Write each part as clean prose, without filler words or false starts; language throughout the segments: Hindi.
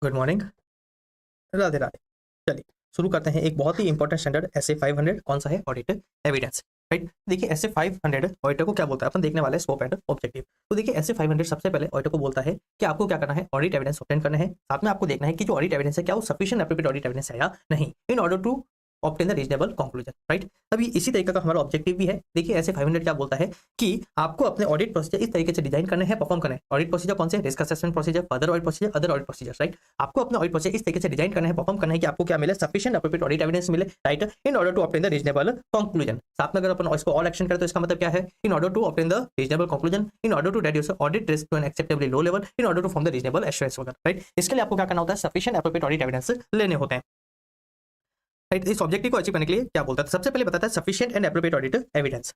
Good morning. राधे राधे। चलिए शुरू करते हैं। एक बहुत ही इंपॉर्टेंट स्टैंडर्ड एसए 500 कौन सा है? Audit evidence. राइट, देखिए एसए 500 ऑडिटर को क्या बोलता है, अपन देखने वाले स्कोप एंड ऑब्जेक्टिव। तो देखिए एसए 500 सबसे पहले ऑडिटर को बोलता है कि आपको क्या करना है, ऑडिट एविडेंस ऑब्टेन करना है। साथ में आपको देखना है कि जो ऑडिट एविडेंस है क्या वो सफिशिएंट एप्रोप्रिएट ऑडिट एविडेंस है या नहीं, in order to obtain the reasonable conclusion. Right, अभी इसी तरीके का हमारा ऑब्जेक्टिव भी है। देखिए ऐसे 500 क्या बोलता है कि आपको अपने ऑडिट प्रोसीजर इस तरीके से डिजाइन करने हैं, परफॉर्म करना है। ऑडिट प्रोसीजर कौन से? Risk assessment procedure, further audit procedure, other audit procedure. Right, आपको अपने ऑडिट प्रोसीजर इस तरीके से डिजाइन करना है, परफॉर्म करना है कि आपको क्या मिले, सफिशिएंट एप्रोप्रिएट ऑडिट एविडेंस मिले। Right, in order to obtain the reasonable conclusion. साथ में अगर अपन इसको ऑल एक्शन करें तो इसका मतलब क्या है? In order to obtain the reasonable conclusion, in order to reduce audit risk to an acceptably low level, in order to form the reasonable assurance वगैरह। राइट, इसके लिए आपको क्या करना होता है? सफिशिएंट एप्रोप्रिएट ऑडिट एविडेंस लेने होते हैं। राइट, इस ऑब्जेक्टिव को अचीव करने के लिए क्या बोलता है? सबसे पहले बताता है sufficient and appropriate audit evidence.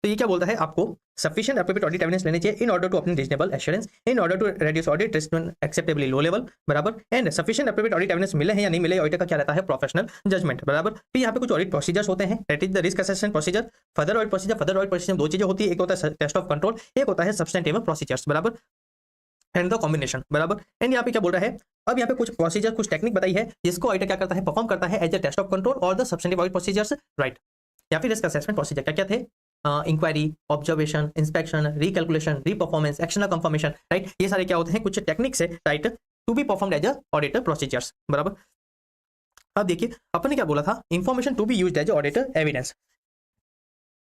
तो ये क्या बोलता है? आपको सफिशिएंट एप्रोप्रिएट ऑडिट एविडेंस लेने चाहिए in order to obtain reasonable assurance, in order to reduce audit risk to an acceptably low level. बराबर, and sufficient appropriate audit evidence मिले हैं या नहीं मिले, ऑडिटर का क्या रहता है? Professional judgement. बराबर, फिर यहाँ पे कुछ ऑडिट प्रोसीजर्स होते हैं। That is the risk assessment procedure, further audit procedure. Further audit procedure दो चीजें होती है, एक होता है टेस्ट ऑफ कंट्रोल, एक होता है सब्सटेंटिव प्रोसीजर्स। बराबर, एंड द कॉम्बिनेशन। बराबर, एंड यहाँ पे क्या बोल रहा है? अब यहाँ पे कुछ प्रोसीजर, कुछ टेक्निक बताई है जिसको ऑडिटर क्या करता है? परफॉर्म करता है as a test of control और the substantive audit procedures. Right, या फिर रिस्क असेसमेंट प्रोसीजर क्या क्या थे? Inquiry, observation, inspection, recalculation, reperformance, external confirmation. Right, ये सारे क्या होते हैं? कुछ टेक्निक्स है, right, to be performed as a auditor procedures. बराबर, अब देखिए अपन ने क्या बोला था? Information to be used as auditor evidence.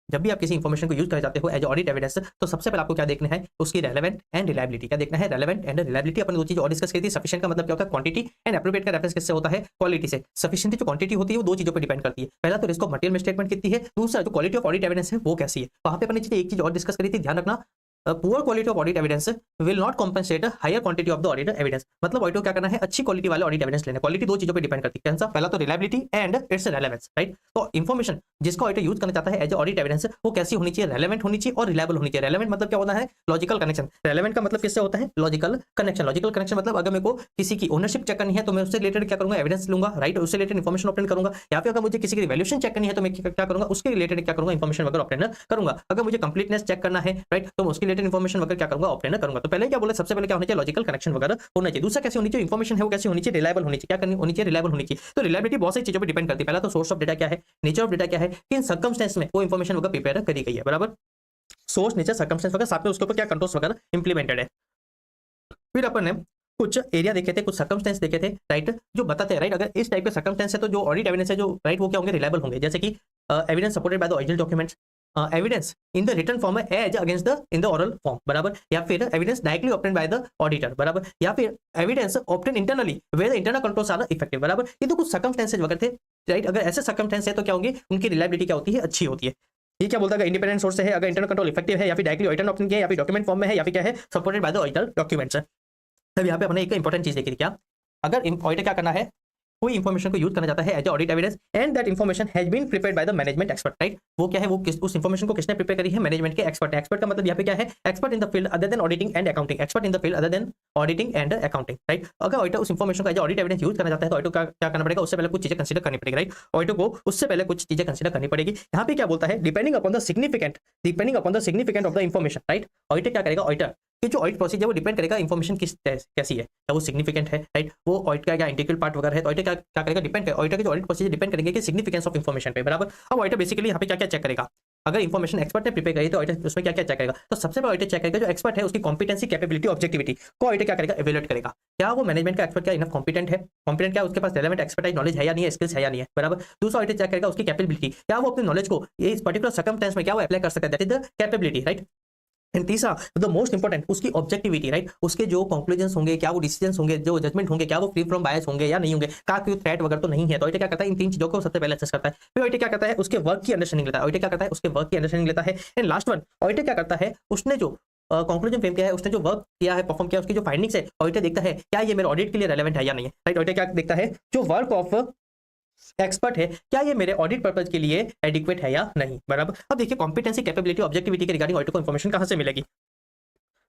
जब भी आप किसी इंफॉर्मेशन को यूज करना चाहते हो एज ऑडिट एविडेंस, तो सबसे पहले आपको क्या देखना है? उसकी रेलेवेंट एंड रिलायबिलिटी। क्या देखना है? Relevant and reliability. अपन दो चीज और डिस्कस की थी। सफिशिएंट का मतलब क्या होता है? क्वांटिटी, एंड एप्रोप्रिएट का रेफरेंस किससे होता है? क्वालिटी से। सफिशिएंट जो क्वांटिटी होती है वो दो चीजों पर डिपेंड करती है। पहला तो रिस्क ऑफ मटेरियल में स्टेटमेंट कितनी है, दूसरा जो क्वालिटी ऑफ ऑडिट एविडेंस है वो कैसी है। वहां पे अपन ने एक चीज और डिस्कस करी थी, ध्यान रखना, poor quality of audit evidence will not compensate higher quantity of the audit evidence. मतलब ऑडिटर क्या करना है? अच्छी क्वालिटी वाले ऑडिट एविडेंस लेना। क्वालिटी दो चीजों पे डिपेंड करती है। कौन सा? पहला तो reliability and it's relevance. Right, तो इन्फॉर्मेशन जिसको ऑडिटर यूज करना चाहता है एज ऑडिट एविडेंस, वो कैसी होनी चाहिए? रेलेवेंट होनी चाहिए और रिलायबल होनी चाहिए। रेलेवेंट मतलब क्या होता है? Logical connection. रेलेवेंट का मतलब किससे होता है? Logical connection. लॉजिकल कनेक्शन मतलब अगर मेरे को किसी की ओनरशिप चेक करनी है तो मैं उससे रिलेटेड क्या करूंगा? एविडेंस लूंगा। राइट, उससे रिलेटेड इन्फॉर्मेशन ऑब्टेन करूंगा। या फिर अगर मुझे किसी की वैल्यूएशन चेक करनी है तो मैं क्या करूंगा? उसके रिलेटेड क्या करूंगा? इन्फॉर्मेशन वगैरह ऑब्टेन करूंगा। अगर मुझे कंप्लीटनेस चेक करना है, राइट, तो उसके रिलेटेड इन्फॉर्मेशन वगैरह क्या करूंगा? ऑब्टेन करूंगा। तो पहले क्या बोले? सबसे पहले क्या होना चाहिए? लॉजिकल कनेक्शन वगैरह होना चाहिए। दूसरा कैसे होनी चाहिए? इन्फॉर्मेशन है वो कैसी होनी चाहिए? रिलायबल होनी चाहिए। क्या करनी होनी चाहिए? रिलायबल होनी चाहिए। तो रिलायबिलिटी बहुत सारी चीजों पे डिपेंड करती है। पहला तो सोर्स ऑफ डेटा क्या है, नेचर ऑफ डेटा क्या है, किन सर्कमस्टेंस में वो इन्फॉर्मेशन वगैरह प्रिपेयर करी गई है। बराबर, सोर्स, नेचर, सर्कमस्टेंस वगैरह, साथ में उसके ऊपर क्या कंट्रोल्स वगैरह इंप्लीमेंटेड है। फिर अपन ने कुछ एरिया देखे थे, कुछ सर्कमस्टेंस देखे थे, राइट, जो बताते हैं, राइट, अगर इस टाइप के सर्कमस्टेंस है तो जो ऑडिट एविडेंस है जो, राइट, वो क्या होंगे? रिलायबल होंगे। जैसे कि evidence supported by the original documents, evidence in the written form as against the in the oral form. बराबर, या फिर evidence directly obtain by the auditor. बराबर, या फिर evidence obtain internally where the internal controls are effective. बराबर, ये तो कुछ सर्कमस्टेंसेज वगैरह थे, राइट। अगर ऐसे सर्कमस्टेंस है तो क्या होंगे? उनकी रिलायबिलिटी क्या होती है? अच्छी होती है। ये क्या बोलता है? इंडिपेंडेंट सोर्स है, अगर इंटरनल कंट्रोल इफेक्टिव है, या फिर डायरेक्टली ऑडिटर ऑब्टेन किया है, या फिर डॉक्यूमेंट फॉर्म में है, या फिर क्या है? Supported by the auditor documents है। अब यहाँ पे हमने एक इंपॉर्टेंट चीज देखी थी। क्या? अगर ऑडिटर क्या करना है? कोई इंफॉर्मेशन को यूज करना चाहता है as audit evidence and that information has been prepared by the management expert. Right, वो क्या है? वो उस इंफॉर्मेशन को किसने प्रिपेयर करी है? मैनेजमेंट के एक्सपर्ट। एक्सपर्ट का मतलब यहाँ पे क्या है? Expert in the field other than auditing and accounting. Expert in the field other than auditing and accounting. Right, अगर ऑडिटर उस इंफॉर्मेशन का एज ऑडिट एविडेंस यूज करना चाहता है तो ऑडिटर क्या करना पड़ेगा? उससे पहले कुछ चीजें कंसीडर करनी पड़ेगी। राइट, ऑडिटर को उससे पहले कुछ चीजें कंसीडर करनी पड़ेगी। यहाँ पे क्या बोलता है? Depending upon the significant of the information. Right, auditor क्या करेगा? ऑडिटर कि जो ऑडिट प्रोसीजर वो डिपेंड करेगा इंफॉर्मेशन कैसी है, क्या वो सिग्निफिकेंट है, राइट, वो ऑडिट का क्या इंटीग्रल पार्ट वगैरह है, तो ऑडिटर क्या करेगा? डिपेंड करेगा। ऑडिटर के जो ऑडिट प्रोसीजर डिपेंड करेंगे कि सिग्निफिकेंस ऑफ इंफॉर्मेशन पे। बराबर, अब ऑडिटर बेसिकली यहाँ पे क्या क्या चेक करेगा? अगर इंफॉर्मेशन एक्सपर्ट ने प्रिपेयर करी तो ऑडिटर उसमें क्या क्या चेक करेगा? तो सबसे पहले ऑडिटर चेक करेगा जो एक्सपर्ट है उसकी कॉम्पिटेंसी, कैपेबिलिटी, ऑब्जेक्टिविटी को ऑडिटर क्या करेगा? इवैल्यूएट करेगा। क्या वो मैनेजमेंट का एक्सपर्ट क्या इनफ कॉम्पिटेंट है? कॉम्पिटेंट क्या उसके पास रेलेवेंट एक्सपर्टाइज नॉलेज है या नहीं है, स्किल्स है या नहीं है। बराबर, दूसरा ऑडिटर चेक करेगा उसकी कैपेबिलिटी, क्या वो अपने नॉलेज को इस पर्टिकुलर सर्कमस्टेंस में क्या वो अप्लाई कर सकता है, that is the capability. Right, and तीसरा द मोस्ट इंपॉर्टेंट उसकी ऑब्जेक्टिविटी। राइट, उसके जो कंक्लूजन्स होंगे, क्या वो डिसीजंस होंगे, जो जजमेंट होंगे, क्या वो फ्री फ्रॉम बायस होंगे या नहीं होंगे, क्या कोई थ्रेट वगैरह तो नहीं है। तो ऑडिटर क्या करता है? इन तीन चीजों को सबसे पहले असेस करता है। फिर ऑडिटर क्या करता है? उसके वर्क की अंडरस्टैंडिंग लेता है। ऑडिटर क्या करता है? उसके वर्क की अंडरस्टैंडिंग लेता है। एंड लास्ट वन, ऑडिटर क्या करता है? उसने जो कंक्लूजन फ्रेम किया है, उसने जो वर्क किया है, परफॉर्म किया, उसकी जो फाइंडिंग्स है, ऑडिटर देखता है क्या ये मेरे ऑडिट के लिए रेलेवेंट है या नहीं है। राइट, ऑडिटर क्या देखता है? जो वर्क ऑफ एक्सपर्ट है क्या ये मेरे ऑडिट पर्पज के लिए एडिक्वेट है या नहीं। बराबर, अब देखिए कॉम्पिटेंसी, कैपेबिलिटी, ऑब्जेक्टिविटी के रिगार्डिंग ऑडिटर को इन्फॉर्मेशन कहां से मिलेगी?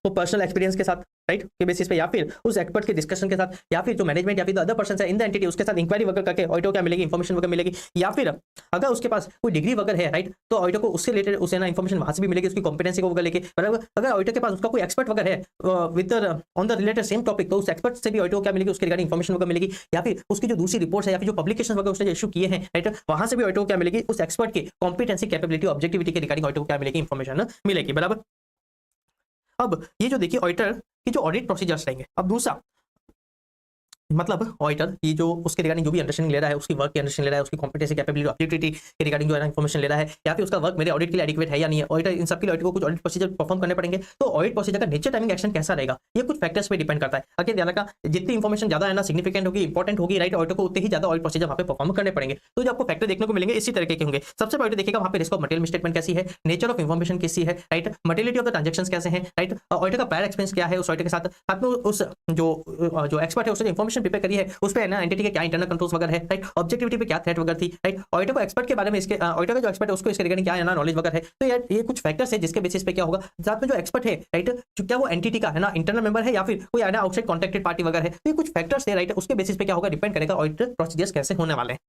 वो पर्सनल एक्सपीरियंस के साथ, राइट, के बेसिस पे या फिर उस एक्सपर्ट के डिस्कशन के साथ या फिर जो मैनेजमेंट या फिर अदर पर्सन है इन द एंटिटी उसके साथ इंक्वायरी वगैरह करके ऑडिटर को क्या मिलेगी, इन्फॉर्मेशन वगैरह मिलेगी। या फिर अगर उसके पास कोई डिग्री वगैरह है, राइट, तो ऑडिटर को उससे रिलेटेड उसे ना इन्फॉर्मेशन वहां से भी मिलेगी, उसकी कॉम्पिटेंसी को वगैरह लेके। बराबर, अगर ऑडिटर के पास उसका कोई एक्सपर्ट वगैरह है with on the related same topic, तो उस एक्सपर्ट से भी ऑडिटर को क्या मिलेगी, उसके रिगार्डिंग इन्फॉर्मेशन वगैरह मिलेगी। या फिर उसकी जो दूसरी रिपोर्ट्स है या फिर जो पब्लिकेशन वगैरह उसने इशू किए हैं, राइट, वहां से भी ऑडिटर को क्या मिलेगी, उस एक्सपर्ट की कॉम्पिटेंसी, कैपेबिलिटी, ऑब्जेक्टिविटी के रिगार्डिंग ऑडिटर को क्या मिलेगी, इन्फॉर्मेशन मिलेगी। बराबर, अब ये जो देखिए ऑडिटर की जो ऑडिट प्रोसीजर्स रहेंगे। अब दूसरा मतलब ऑडिटर ये जो उसके रिगार्डिंग जो भी अंडरस्टैंडिंग ले रहा है, उसकी वर्क की अंडरस्टैंडिंग ले रहा है, उसकी कॉम्पिटेंसी, कैपेबिलिटी, ऑब्जेक्टिविटी के रिगार्डिंग जो है ना इन्फॉर्मेशन ले रहा है, या फिर उसका वर्क मेरे ऑडिट के लिए एडिक्वेट है या नहीं है। ऑडिटर इन सब के लिए ऑडिटर को कुछ ऑडिट प्रोसीजर परफॉर्म करने पड़ेंगे। तो ऑडिट प्रोसीजर का नेचर, टाइमिंग, एक्शन कैसा रहेगा, ये कुछ फैक्टर्स पे डिपेंड करता है। अगर ध्यान रखा, जितनी इन्फॉर्मेशन ज्यादा है ना, सिग्निफिकेंट होगी, इंपॉर्टेंट होगी, राइट, ऑडिटर को उतने ही ज्यादा ऑडिट प्रोसीजर वहां पे परफॉर्म करने पड़ेंगे। तो जो आपको फैक्टर देखने को मिलेंगे इसी तरीके के होंगे। सबसे पहले देखिएगा वहां पे रिस्क ऑफ मटेरियल स्टेटमेंट कैसी है, नेचर ऑफ इन्फॉर्मेशन कैसी है, right, materiality of the transactions कैसे हैं, राइट, ऑडिटर का प्रायर एक्सपीरियंस क्या है उस ऑडिटर के साथ, साथ में उस जो एक्सपर्ट है उसने इन्फॉर्मेशन प्रिपेयर करी है उस पे ना एंटिटी के क्या इंटरनल कंट्रोल्स वगैरह है, राइट, ऑब्जेक्टिविटी पे क्या थ्रेट वगैरह थी, राइट, ऑडिटर को एक्सपर्ट के बारे में, इसके ऑडिटर का जो एक्सपर्ट है उसको इसके रिगार्डिंग क्या है ना नॉलेज वगैरह है। तो यार ये कुछ फैक्टर्स है जिसके बेसिस पे क्या होगा, साथ में जो एक्सपर्ट है, राइट, क्या वो एंटिटी का है ना इंटरनल मेंबर है या फिर कोई है ना आउटसाइड कॉन्ट्रैक्टेड पार्टी वगैरह है। तो ये कुछ फैक्टर्स है, राइट, उसके बेसिस पे क्या होगा, डिपेंड करेगा ऑडिटर प्रोसीजर्स कैसे होने वाले हैं।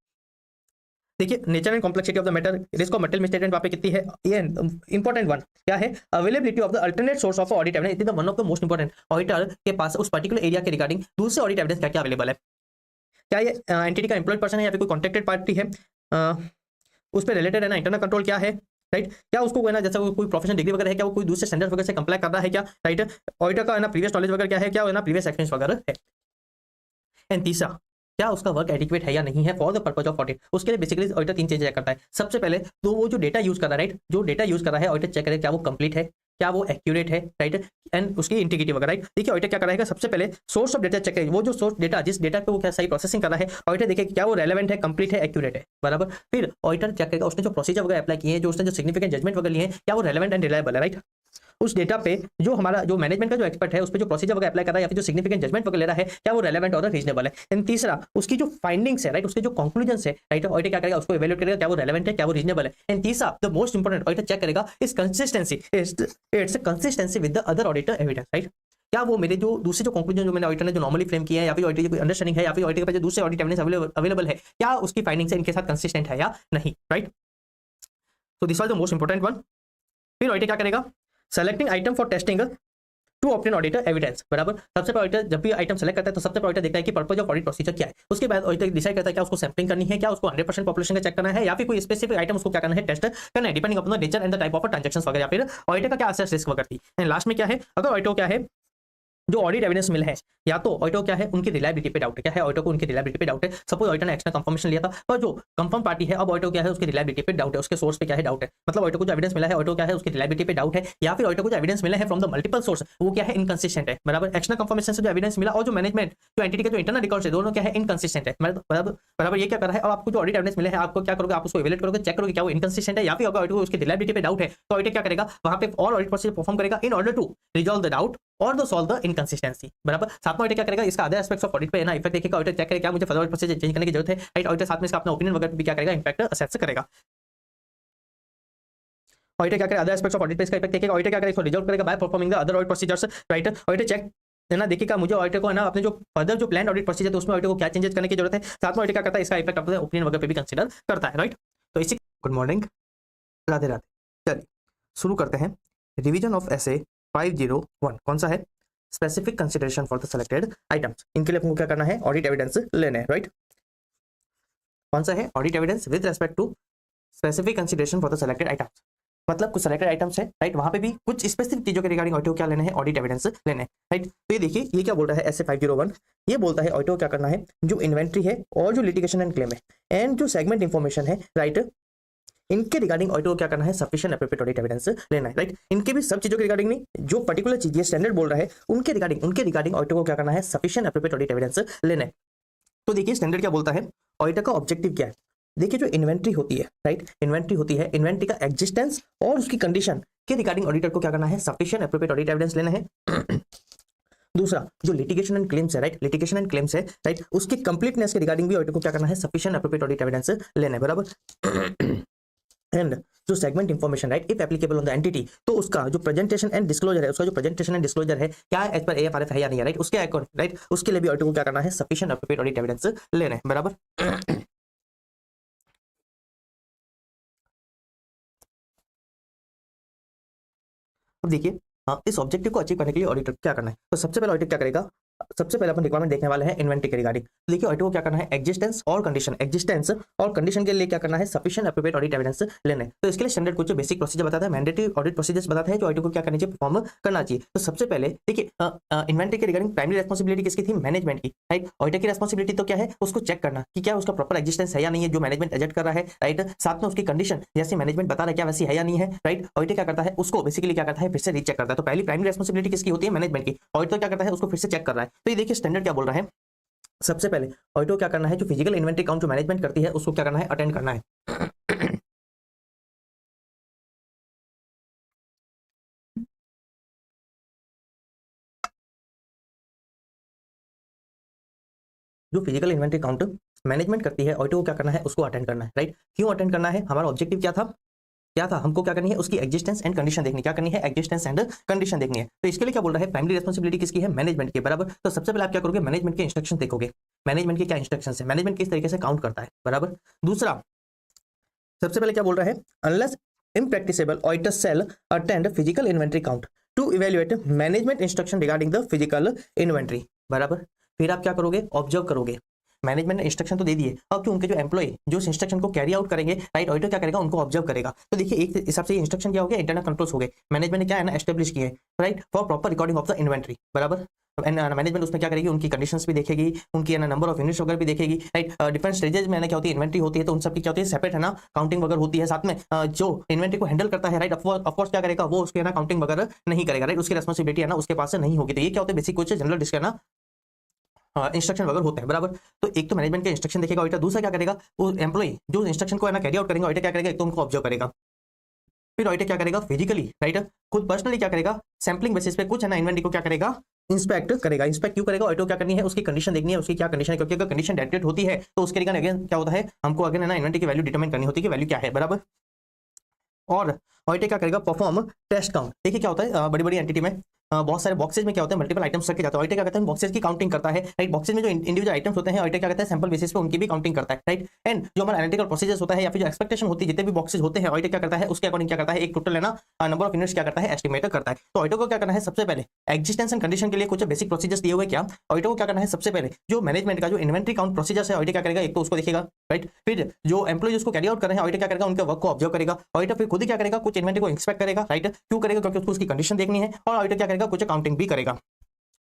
देखिए nature and complexity of the matter, risk of material misstatement वहां पे कितनी है, ये इंपॉर्टेंट वन क्या है, availability of the alternate source of audit evidence, it is one of the most important. Auditor के पास उस पर्टिकुलर एरिया के रिगार्डिंग दूसरे ऑडिट एविडेंस क्या क्या अवेलेबल है, क्या ये एंटिटी का एम्प्लॉयड पर्सन है या फिर कोई कॉन्ट्रैक्टेड पार्टी है, उस पर रिलेटेड है ना इंटरनल कंट्रोल क्या है, राइट, क्या उसको है ना जैसा कोई प्रोफेशनल डिग्री वगैरह है, क्या वो कोई दूसरे स्टैंडर्ड वगैरह से कंप्लाई कर रहा है क्या, राइट, ऑडिटर का है ना प्रीवियस नॉलेज वगैरह क्या है, क्या है ना प्रीवियस एक्सपीरियंस वगैरह है। एंड तीसरा, क्या उसका वर्क एडिक्वेट है या नहीं है for the purpose of audit. उसके लिए बेसिकली ऑडिटर तीन चीजें चेक करता है। सबसे पहले तो वो जो डेटा यूज कर रहा है, राइट, जो डेटा यूज कर रहा है ऑडिटर चेक करे क्या वो कंप्लीट है, क्या वो एक्यूरेट है, राइट, एंड उसकी इंटीग्रिटी वगैरह, राइट। देखिए ऑडिटर क्या करेगा, सबसे पहले सोर्स ऑफ डेटा चेक करेगा, वो जो सोर्स डेटा जिस डेटा पे वो क्या सही प्रोसेसिंग कर रहा है, ऑडिटर देखेगा क्या वो रेलेवेंट है, कंप्लीट है, एक्यूरेट है। बराबर, फिर ऑडिटर चेक करेगा उसने जो प्रोसीजर वगैरह अप्लाई किए हैं, जो उसने जो सिग्निफिकेंट जजमेंट वगैरह लिए हैं, क्या वो रेलेवेंट एंड रिलायबल है, राइट। उस डेटा पे जो हमारा जो मैनेजमेंट का जो एक्सपर्ट है उस पे जो प्रोसीजर वगैरह अप्लाई कर रहा है या फिर जो सिग्निफिकेंट जजमेंट वगैरह ले रहा है, क्या वो रेलेवेंट और रीजनेबल है। एंड तीसरा, उसकी जो फाइंडिंग्स है, राइट, उसके जो कंक्लूजन्स है, राइट, ऑडिटर क्या करेगा उसको इवैल्यूएट करेगा क्या वो रेलेवेंट है, क्या वो रीजनेबल है। एंड तीसरा the most important, auditor check करेगा इस consistency, its consistency with the other auditor evidence, right, क्या वो मेरे जो दूसरे जो कंक्लूजन जो मैंने ऑडिटर ने जो नॉर्मली फ्रेम किया है या फिर ऑडिटर की कोई अंडरस्टैंडिंग है या फिर ऑडिटर के पास जो दूसरे ऑडिट एविडेंस अवेलेबल है, क्या उसकी फाइंडिंग्स इनके साथ कंसिस्टेंट है या नहीं, right. So this was the most important one. फिर ऑडिटर क्या करेगा, selecting item for testing to obtain auditor evidence. बराबर, सबसे पहले ऑडिटर जब भी आइटम सेलेक्ट करता है तो सबसे पहले ऑडिटर देखता है कि पर्पस ऑफ ऑडिट प्रोसीजर क्या है। उसके बाद ऑडिटर डिसाइड करता है क्या उसको सैंपलिंग करनी है, क्या उसको 100% पॉपुलेशन का चेक करना है या फिर कोई स्पेसिफिक आइटम उसको क्या करना है, टेस्ट करना है, depending upon the nature and the type of transactions वगैरह, या फिर ऑडिटर का क्या असेस रिस्क वगैरह थी। एंड लास्ट में क्या है, अगर ऑडिटर क्या है जो ऑडिट एविडेंस मिला है, या तो ऑडिटर क्या है उनकी रिलायबिलिटी पे डाउट है, क्या है ऑडिटर को उनकी रिलायबिलिटी पे डाउट है। सपोज ऑडिटर ने एक्स्ट्रा कंफर्मेशन लिया था पर जो कंफर्म पार्टी है अब ऑडिटर क्या है उसकी रिलायबिलिटी पे डाउट है, उसके सोर्स पे क्या है डाउट है, मतलब ऑडिटर को जो एविडेंस मिला है ऑडिटर क्या है उसकी रिलायबिलिटी पे डाउट है, या फिर ऑडिटर को जो एविडेंस मिला है फ्रॉम द मल्टीपल सोर्स वो क्या है इनकंसिस्टेंट है। बराबर, एक्स्ट्रा कंफर्मेशन से जो एविडेंस मिला और जो मैनेजमेंट जो एंटिटी का जो इंटरनल रिकॉर्ड है दोनों क्या है इनकंसिस्टेंट है। बराबर, ये क्या कर रहा है, अब आपको जो ऑडिट एविडेंस मिले हैं आपको क्या करोगे, आप उसको इवैल्यूएट करोगे, चेक करोगे क्या वो इनकंसिस्टेंट है, या फिर अगर ऑडिटर को उसकी रिलायबिलिटी पे डाउट है तो ऑडिटर क्या करेगा वहां पे और ऑडिट प्रोसीजर परफॉर्म करेगा in order to resolve the doubt और द सॉल्व द इनकंसिस्टेंसी। बराबर, साथ में ऑडिटर क्या करेगा इसका अदर एस्पेक्ट्स ऑफ ऑडिट पे ना इफेक्ट देखेगा, ऑडिटर चेक करेगा क्या मुझे फर्दर ऑडिट प्रोसीजर चेंज करने की जरूरत है, राइट। ऑडिटर साथ में इसका अपना ओपिनियन वगैरह भी क्या करेगा इम्पैक्ट असेस करेगा। ऑडिटर क्या करेगा अदर एस्पेक्ट्स ऑफ ऑडिट पे इसका इफेक्ट देखेगा, ऑडिटर क्या करेगा इसको रिजॉल्व करेगा by performing the other audit procedures, right. Auditor check है ना देखिएगा मुझे ऑडिटर को है ना अपने जो फर्दर जो प्लान ऑडिट प्रोसीजर है उसमें ऑडिटर को क्या चेंजेस करने की जरूरत है, साथ में ऑडिटर क्या करता है इसका इफेक्ट अपने ओपिनियन वगैरह पे भी कंसीडर करता है, राइट। तो इसी गुड मॉर्निंग, राधे राधे। चलिए शुरू करते हैं। रिवीजन ऑफ एसए 501 कौन सा है, specific consideration for the selected items. इनके लिए आपको क्या करना है, ऑडिट एविडेंस लेने हैं, राइट। कौन सा है, audit evidence with respect to specific consideration for the selected items, मतलब कुछ सेलेक्टेड आइटम्स है, राइट, वहां पे भी कुछ स्पेसिफिक चीजों के रिगार्डिंग ऑडिटर को क्या लेने हैं, ऑडिट एविडेंस लेने हैं, राइट। तो ये देखिए ये क्या बोल रहा है एसए 501, ये बोलता है ऑडिटर को क्या करना है जो इन्वेंट्री है और जो लिटिगेशन एंड क्लेम है एंड जो सेगमेंट इंफॉर्मेशन है, राइट, इनके रिगार्डिंग ऑडिटर को क्या करना है सफिशिएंट एप्रोप्रिएट ऑडिट एविडेंस लेना है, राइट। इनके भी सब चीजों के रिगार्डिंग नहीं, जो पर्टिकुलर चीज ये स्टैंडर्ड बोल रहा है उनके रिगार्डिंग ऑडिटर को क्या करना है सफिशिएंट एप्रोप्रिएट ऑडिट एविडेंस लेना है। तो देखिए स्टैंडर्ड क्या बोलता है, ऑडिटर का ऑब्जेक्टिव क्या है। देखिए जो इन्वेंट्री होती है, राइट, इन्वेंट्री होती है, इन्वेंट्री का एग्जिस्टेंस और उसकी कंडीशन के रिगार्डिंग ऑडिटर को क्या करना है सफिशिएंट एप्रोप्रिएट ऑडिट एविडेंस लेना है। दूसरा जो लिटिगेशन एंड क्लेम्स है, राइट, लिटिगेशन एंड क्लेम्स है, राइट, उसकी कंप्लीटनेस के रिगार्डिंग भी ऑडिटर को क्या करना है सफिशिएंट एप्रोप्रिएट ऑडिट एविडेंस लेना है। बराबर, एंड जो segment information right if applicable on the entity, तो उसका जो प्रेजेंटेशन एंड डिस्क्लोजर है, उसका जो प्रेजेंटेशन एंड डिस्क्लोजर है क्या एज पर AFRF है या नहीं है, राइट उसके अकॉर्डिंग राइट उसके लिए भी ऑडिटर को क्या करना है, सफिशिएंट एप्रोप्रिएट ऑडिट एविडेंस लेना है, बराबर। अब देखिए हाँ, इस ऑब्जेक्टिव को अचीव करने के लिए ऑडिटर क्या करना है, तो सबसे पहले ऑडिटर क्या करेगा, सबसे पहले अपन रिक्वायरमेंट देखने वाले हैं इन्वेंटरी के रिगार्डिंग। तो देखिए ऑडिटर को क्या करना है, एग्जिस्टेंस और कंडीशन, एग्जिस्टेंस और कंडीशन के लिए क्या करना है, सफिशिएंट एप्रोप्रिएट ऑडिट एविडेंस लेना है। तो इसके लिए स्टैंडर्ड कुछ बेसिक प्रोसीजर बताता है, मैंडेटरी ऑडिट प्रोसीजर्स बताता है जो ऑडिटर को क्या करना चाहिए, परफॉर्म करना चाहिए। तो सबसे पहले देखिए इन्वेंटरी के रिगार्डिंग प्राइमरी रेस्पॉन्सिबिलिटी किसकी थी, मैनेजमेंट की, राइट। ऑडिटर की रेस्पॉन्सिबिलिटी तो क्या है, उसको चेक करना कि क्या उसका प्रॉपर एग्जिस्टेंस है या नहीं है, जो मैनेजमेंट एजेक्ट कर रहा है, राइट। साथ में उसकी कंडीशन जैसे मैनेजमेंट बता रहा है क्या वैसी है या नहीं है, राइट। ऑडिटर क्या करता है, उसको बेसिकली क्या करता है, फिर से रीचेक करता है। तो पहली प्राइमरी रेस्पॉन्सिबिलिटी किसकी होती है, मैनेजमेंट की। ऑडिटर क्या करता है, उसको फिर से चेक कर रहा है। तो ये देखिए स्टैंडर्ड क्या बोल रहा है, सबसे पहले ऑडिटर क्या करना है, जो फिजिकल इन्वेंटरी काउंट जो मैनेजमेंट करती है उसको क्या करना है, अटेंड करना है। जो फिजिकल इन्वेंटरी काउंट मैनेजमेंट करती है ऑडिटर को क्या करना है, उसको अटेंड करना है, राइट। क्यों अटेंड करना है, हमारा ऑब्जेक्टिव क्या था, हमको क्या करनी है, उसकी एग्जिस्टेंस एंड कंडीशन देखनी, क्या करनी है, एग्जिस्टेंस एंड कंडीशन देखनी है। तो इसके लिए क्या बोल रहा है, प्राइमरी रेस्पॉन्सिबिलिटी किसकी है, मैनेजमेंट की, बराबर। तो सबसे पहले आप क्या करोगे, मैनेजमेंट के इंस्ट्रक्शन देखोगे, मैनेजमेंट के क्या इंस्ट्रक्शन है, मैनेजमेंट किस तरीके से काउंट करता है, बराबर। दूसरा सबसे पहले क्या बोल रहा है, unless impracticable auditor shall attend physical inventory count to evaluate management instruction regarding the physical inventory, बराबर। फिर आप क्या करोगे, ऑब्जर्व करोगे, मैनेजमेंट ने इंस्ट्रक्शन तो दे दिए, अब जो उनके जो एम्प्लॉय जो इस इंस्ट्रक्शन को कैरी आउट करेंगे, राइट, ऑडिटर क्या करेगा, उनको ऑब्जर्व करेगा। तो देखिए एक हिसाब से इंस्ट्रक्शन क्या हो गया, इंटरनल कंट्रोल्स हो गए, मैनेजमेंट ने क्या है ना एस्टेब्लिश किए, right, for proper recording of the inventory, बराबर। मैनेजमेंट उसमें क्या करेगी, उनकी कंडीशंस भी देखेगी, उनकी नंबर ऑफ यूनिट्स वगैरह भी देखेगी, राइट। डिफरेंट स्टेजेस में क्या होती है, इन्वेंट्री होती है, तो उन सब की क्या होती है, सेपरेट है ना काउंटिंग वगैरह होती है। साथ में जो इन्वेंट्री को हैंडल करता है, राइट, ऑफकोर्स क्या करेगा, वो उसके ना काउंटिंग वगैरह नहीं करेगा, राइट, उसकी रेस्पॉन्सिबिलिटी है ना उसके पास से नहीं होगी। तो ये क्या होते हैं, बेसिक कुछ जनरल डिस्क है ना इंस्ट्रक्शन वगैरह होते हैं, बराबर। तो एक तो मैनेजमेंट के इंस्ट्रक्शन देखेगा ऑडिटर, दूसरा क्या करेगा, वो एम्प्लॉय जो इंस्ट्रक्शन को है ना कैरी आउट करेंगे, ऑडिटर क्या करेगा, एक तो उनको ऑब्जर्व करेगा, फिर ऑडिटर क्या करेगा, फिजिकली, राइट, खुद पर्सनली क्या करेगा, सैम्पलिंग बेसिस पे कुछ है ना इन्वेंटरी को क्या करेगा, इंस्पेक्ट करेगा। इंस्पेक्ट क्यों करेगा, ऑडिटर क्या करनी है, उसकी कंडीशन देखनी है, उसकी क्या कंडीशन है, क्योंकि अगर कंडीशन डेटेड होती है तो उसके रिगार्डिंग अगेन क्या होता है, हमको अगेन है ना इन्वेंटरी की वैल्यू डिटरमाइन करनी होती है कि वैल्यू क्या है, बराबर। और ऑडिटर क्या करेगा, परफॉर्म टेस्ट काउंट। देखिए क्या होता है, बड़ी बड़ी एंटिटी में बहुत सारे बॉक्सेज में क्या होता है, मल्टीपल आइटम्स रखे जाते हैं, ऑडिटर क्या करता है, बॉक्सेज की काउंटिंग करता है, राइट। बॉक्सेज में जो इंडिविजुअल आइटम्स होते हैं, ऑडिटर क्या करता है, सैंपल बेसिस पे उनकी भी काउंटिंग करता है, राइट। एंड जो हमारा एनालिटिकल प्रोसीजर्स होता है या फिर जो एक्सपेक्टेशन होती है, जितने भी बॉक्सेज होते हैं, ऑडिटर क्या करता है, उसके अकॉर्डिंग क्या करता है, एक टोटल है ना नंबर ऑफ यूनिट्स क्या करता है, एस्टिमेट करता है। तो ऑडिटर को क्या करना है, सबसे पहले एग्जिस्टेंस एंड कंडीशन के लिए कुछ बेसिक प्रोसीजर्स दिए हुए, क्या ऑडिटर को क्या करना है, सबसे पहले जो मैनेजमेंट का जो इन्वेंटरी काउंट प्रोसीजर्स है, ऑडिटर क्या करेगा, एक तो उसको देखेगा, राइट। फिर जो एम्प्लॉय उसको कैरी आउट कर रहे हैं, ऑडिटर क्या करेगा, उनके वर्क को ऑब्जर्व करेगा। ऑडिटर फिर खुद ही क्या करेगा, कुछ इन्वेंटरी को इंस्पेक्ट करेगा, राइट। क्यों करेगा, क्योंकि उसको उसकी कंडीशन देखनी है। और ऑडिटर क्या करेगा, कुछ काउंटिंग भी करेगा।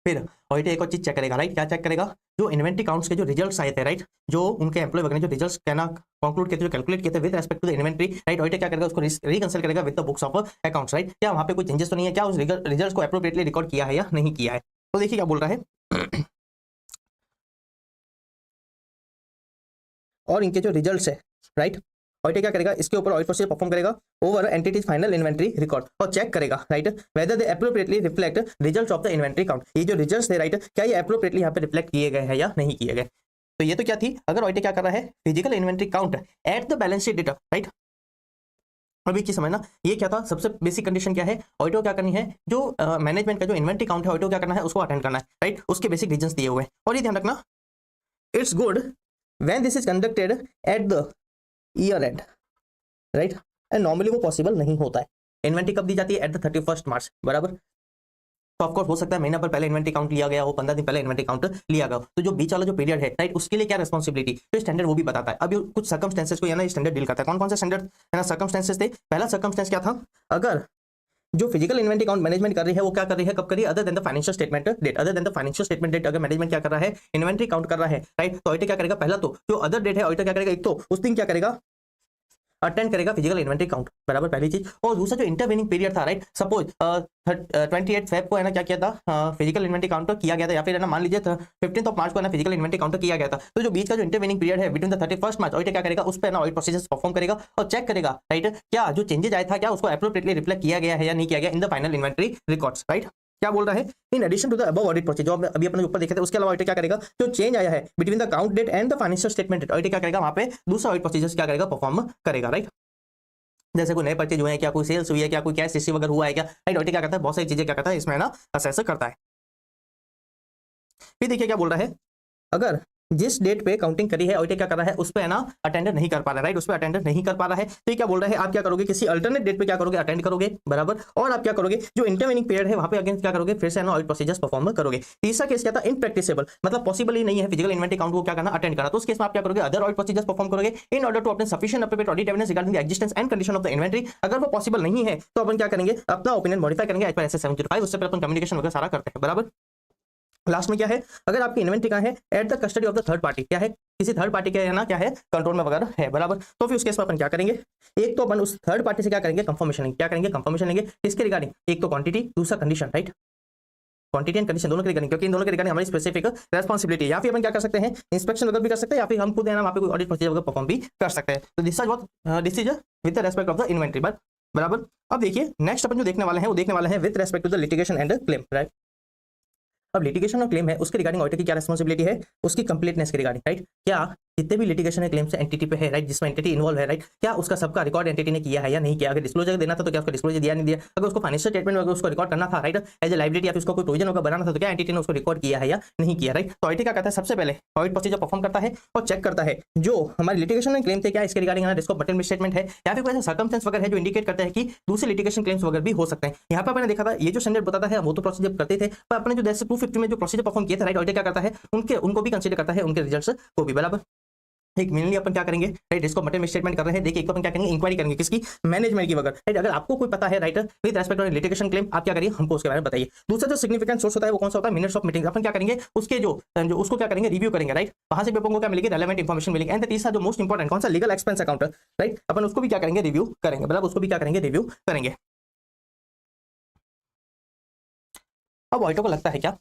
फिर ऑडिटर एक और चीज चेक करेगा, राइट, क्या चेक करेगा, जो इन्वेंटरी काउंट्स के जो रिजल्ट्स आए थे, राइट, जो उनके एम्प्लॉय वगैरह जो रिजल्ट्स कहना कंक्लूड किए थे, जो कैलकुलेट किए थे with respect to the inventory, right, auditor क्या करेगा, उसको रिकंसिल करेगा with the books of accounts, right. क्या वहां पे कोई चेंजेस तो नहीं है, क्या उस रिजल्ट्स को एप्रोप्रिएटली रिकॉर्ड किया है या नहीं किया है। तो देखिए क्या बोल रहा है और इनके जो रिजल्ट्स है, राइट, ऑडिटर क्या करेगा, इसके ऊपर ऑडिट प्रोसीजर परफॉर्म करेगा over entities final inventory record और चेक करेगा, right, whether they appropriately reflect results of the inventory count. ये जो रिजल्ट्स थे, राइट, क्या ये एप्रोप्रिएटली यहाँ पे रिफ्लेक्ट किए गए हैं या नहीं किए गए। तो ये तो क्या थी, अगर ऑडिटर क्या कर रहा है, physical inventory count at the balance sheet data, right. अभी चीज समझना, ये क्या था, सबसे बेसिक कंडीशन क्या है, ऑडिटर क्या करनी है, जो मैनेजमेंट का जो इन्वेंटरी काउंट है, ऑडिटर क्या करना है, उसको अटेंड करना है, राइट। उसके बेसिक रीजंस दिए हुए हैं। और ये ध्यान रखना, it's good when this is conducted at the year and, right, and normally वो पॉसिबल नहीं होता है। इन्वेंटरी कब दी जाती है, एट द 31 मार्च, बराबर। तो ऑफकोर्स हो सकता है महीना पर पहले इन्वेंटरी काउंट लिया गया हो, 15 दिन पहले इन्वेंटरी काउंट लिया गया, तो जो बीच वाला जो पीरियड है, राइट, उसके लिए क्या रेस्पॉन्सिबिलिटी, तो स्टैंडर्ड वो भी बताता है। अब कुछ सर्कमस्टेंसेस को या ना स्टैंडर्ड डील करता है। कौन कौन से स्टैंडर्ड है ना सर्कमस्टेंसेस थे। पहला सर्कमस्टेंस क्या था, अगर जो फिजिकल इन्वेंटरी काउंट मैनेजमेंट कर रही है, वो क्या कर रही है, कब कर रही है, other than the financial statement date, other than the financial statement date अगर मैनेजमेंट क्या कर रहा है, इन्वेंटरी काउंट कर रहा है, राइट। तो ऑडिटर क्या करेगा, पहला तो जो अदर डेट है, ऑडिटर क्या करेगा, एक तो उस दिन क्या करेगा, अटेंड करेगा फिजिकल इन्वेंटरी काउंट, बराबर, पहली चीज। और दूसरा जो इंटरवेनिंग पीरियड था, राइट, सपोज 28 फेब को है ना क्या किया था, फिजिकल इन्वेंटरी काउंटर किया गया था, या फिर है ना मान लीजिए 15 मार्च को है ना फिजिकल इन्वेंटरी काउंटर किया गया था। तो जो बीच का जो इंटरवेनिंग पीरियड है बिटवीन द 31 मार्च, ऑडिटर क्या करेगा, उस पर ना ऑडिट प्रोसीजर्स परफॉर्म करेगा और चेक करेगा, राइट, क्या जो चेंजेस आया था, क्या उसको एप्रोप्रिएटली रिफ्लेक्ट किया गया है या नहीं किया गया in the final inventory records, right. क्या बोल रहा है, in addition to the above audit procedure, जो अभी अपने ऊपर देखे थे, उसके अलावा ऑडिटर क्या करेगा, जो चेंज आया है between the count date and the financial statement date, auditor क्या करेगा, वहां पे दूसरा ऑडिट प्रोसीजर्स क्या करेगा, परफॉर्म करेगा, राइट। जैसे कोई नए परचेज हुए हैं क्या, कोई सेल्स हुई है क्या, कोई कैश रिसीव वगैरह हुआ है क्या, राइट। ऑडिट क्या करता है, बहुत सारी चीजें क्या करता है इसमें ना असेस करता है। फिर देखिए क्या बोल रहा है, अगर जिस डेट पे काउंटिंग करी है ऑडिटर क्या कर रहा है उस पे है ना अटेंड नहीं कर पा रहा है, राइट, उस पे अटेंड नहीं कर पा रहा है, तो ये क्या बोल रहा है, आप क्या करोगे, किसी अल्टरनेट डेट पे क्या करोगे, अटेंड करोगे, बराबर। और आप क्या करोगे, जो इंटरवेनिंग पीरियड है वहां पे अगेंस्ट क्या करोगे, फिर से ना ऑडिट प्रोसीजर्स परफॉर्म करोगे। तीसरा केस क्या था, इनप्रैक्टिसेबल, मतलब पॉसिबल ही नहीं है फिजिकल इन्वेंटरी काउंट को क्या करना, अटेंड करना, तो उस केस में आप क्या करोगे, अदर ऑडिट प्रोसीजर्स परफॉर्म करोगे in order to obtain sufficient appropriate audit evidence regarding the existence and condition of the inventory. अगर वो पॉसिबल नहीं है तो अपन क्या करेंगे, अपना ओपिनियन मॉडिफाई करेंगे एज पर एसए 705, उससे पहले अपन कम्युनिकेशन वगैरह सारा करते हैं, बराबर। लास्ट में क्या है, अगर आपकी इन्वेंटरी कहाँ है, at the custody of the third party, क्या है, किसी थर्ड पार्टी के है ना, क्या है, कंट्रोल में वगैरह है, बराबर। तो फिर उस केस में अपन क्या करेंगे, एक तो अपन उस थर्ड पार्टी से क्या करेंगे, कंफर्मेशन लेंगे, क्या करेंगे, कंफर्मेशन लेंगे, किसके रिगार्डिंग, एक तो क्वांटिटी, दूसरा condition, right, quantity and condition दोनों के रिगार्डिंग, क्योंकि इन दोनों के रिगार्डिंग हमारी स्पेसिफिक रेस्पॉन्सिबिलिटी, या फिर अपन क्या कर सकते हैं, इंस्पेक्शन वगैरह भी कर सकते हैं, या फिर हम खुद है ना वहाँ पे कोई ऑडिट प्रोसीजर वगैरह परफॉर्म भी कर सकते हैं। तो this is with the respect of the inventory, बराबर। अब देखिए नेक्स्ट अपन जो देखने वाले हैं वो देखने वाले हैं with respect to the litigation and claim, right. अब लिटिगेशन और क्लेम है उसके रिगार्डिंग ऑडिटर की क्या रिस्पांसिबिलिटी है, उसकी कंप्लीटनेस के रिगार्डिंग, राइट, क्या जितने भी लिटिगेशन है क्लेम से एंटिटी पे है, राइट, जिसमें एंटिटी इन्वॉल्व है, राइट, क्या उसका सबका रिकॉर्ड एंटिटी ने किया है या नहीं किया, अगर डिस्क्लोजर देना था तो क्या उसका डिस्क्लोजर दिया नहीं दिया, अगर उसको फाइनेंशियल स्टेटमेंट अगर उसको रिकॉर्ड करना था, राइट, एज ए लाइबिलिटी या फिर उसको कोई प्रोविजन वगैरह बनाना था तो क्या एंटिटी ने उसको रिकॉर्ड किया है या नहीं किया, राइट। तो ऑडिटर क्या करता है, सबसे पहले ऑडिट प्रोसीजर परफॉर्म करता है और चेक करता है जो हमारी लिटिगेशन एंड क्लेम थे क्या इसके रिगार्डिंग डिस्को बटन स्टेटमेंट है या फिर कोई ऐसा सर्कमस्टेंस वगैरह है जो इंडिकेट करता है कि दूसरे लिटिगेशन क्लेम्स वगैरह भी हो सकते हैं। यहाँ पर मैंने देखा था ये जो स्टैंडर्ड बताता है वो तो प्रोसीजर करते थे, पर अपने जो 250 में जो प्रोसीजर परफॉर्म किया था, राइट, ऑडिटर क्या करता है उनको भी कंसीडर करता है, उनके रिजल्ट्स को भी, बराबर। एक मेनली अपन क्या करेंगे, राइट, इसको मटेरियल स्टेटमेंट कर रहे हैं, देखिए एक तो अपन क्या करेंगे, इंक्वायरी करेंगे किसकी, मैनेजमेंट की वगैरह, राइट। अगर आपको कोई पता है, right, with respect to litigation claim, आप क्या करिए हमको उसके बारे में बताइए। दूसरा जो सिग्निफिकेंट सोर्स होता है वो कौन सा होता है, मिनट्स ऑफ मीटिंग, अपन क्या करेंगे उसके जो उसको क्या करेंगे, रिव्यू करेंगे, राइट, वहां से अपन को क्या मिलेगी, रेलेवेंट इंफॉर्मेशन मिलेगी। एंड तीसरा जो मोस्ट इंपॉर्टेंट कौन सा, लीगल एक्सपेंस अकाउंट, राइट, अपन उसको भी क्या करेंगे, रिव्यू करेंगे, मतलब उसको भी क्या करेंगे, रिव्यू करेंगे। अब ऑडिटर को लगता है क्या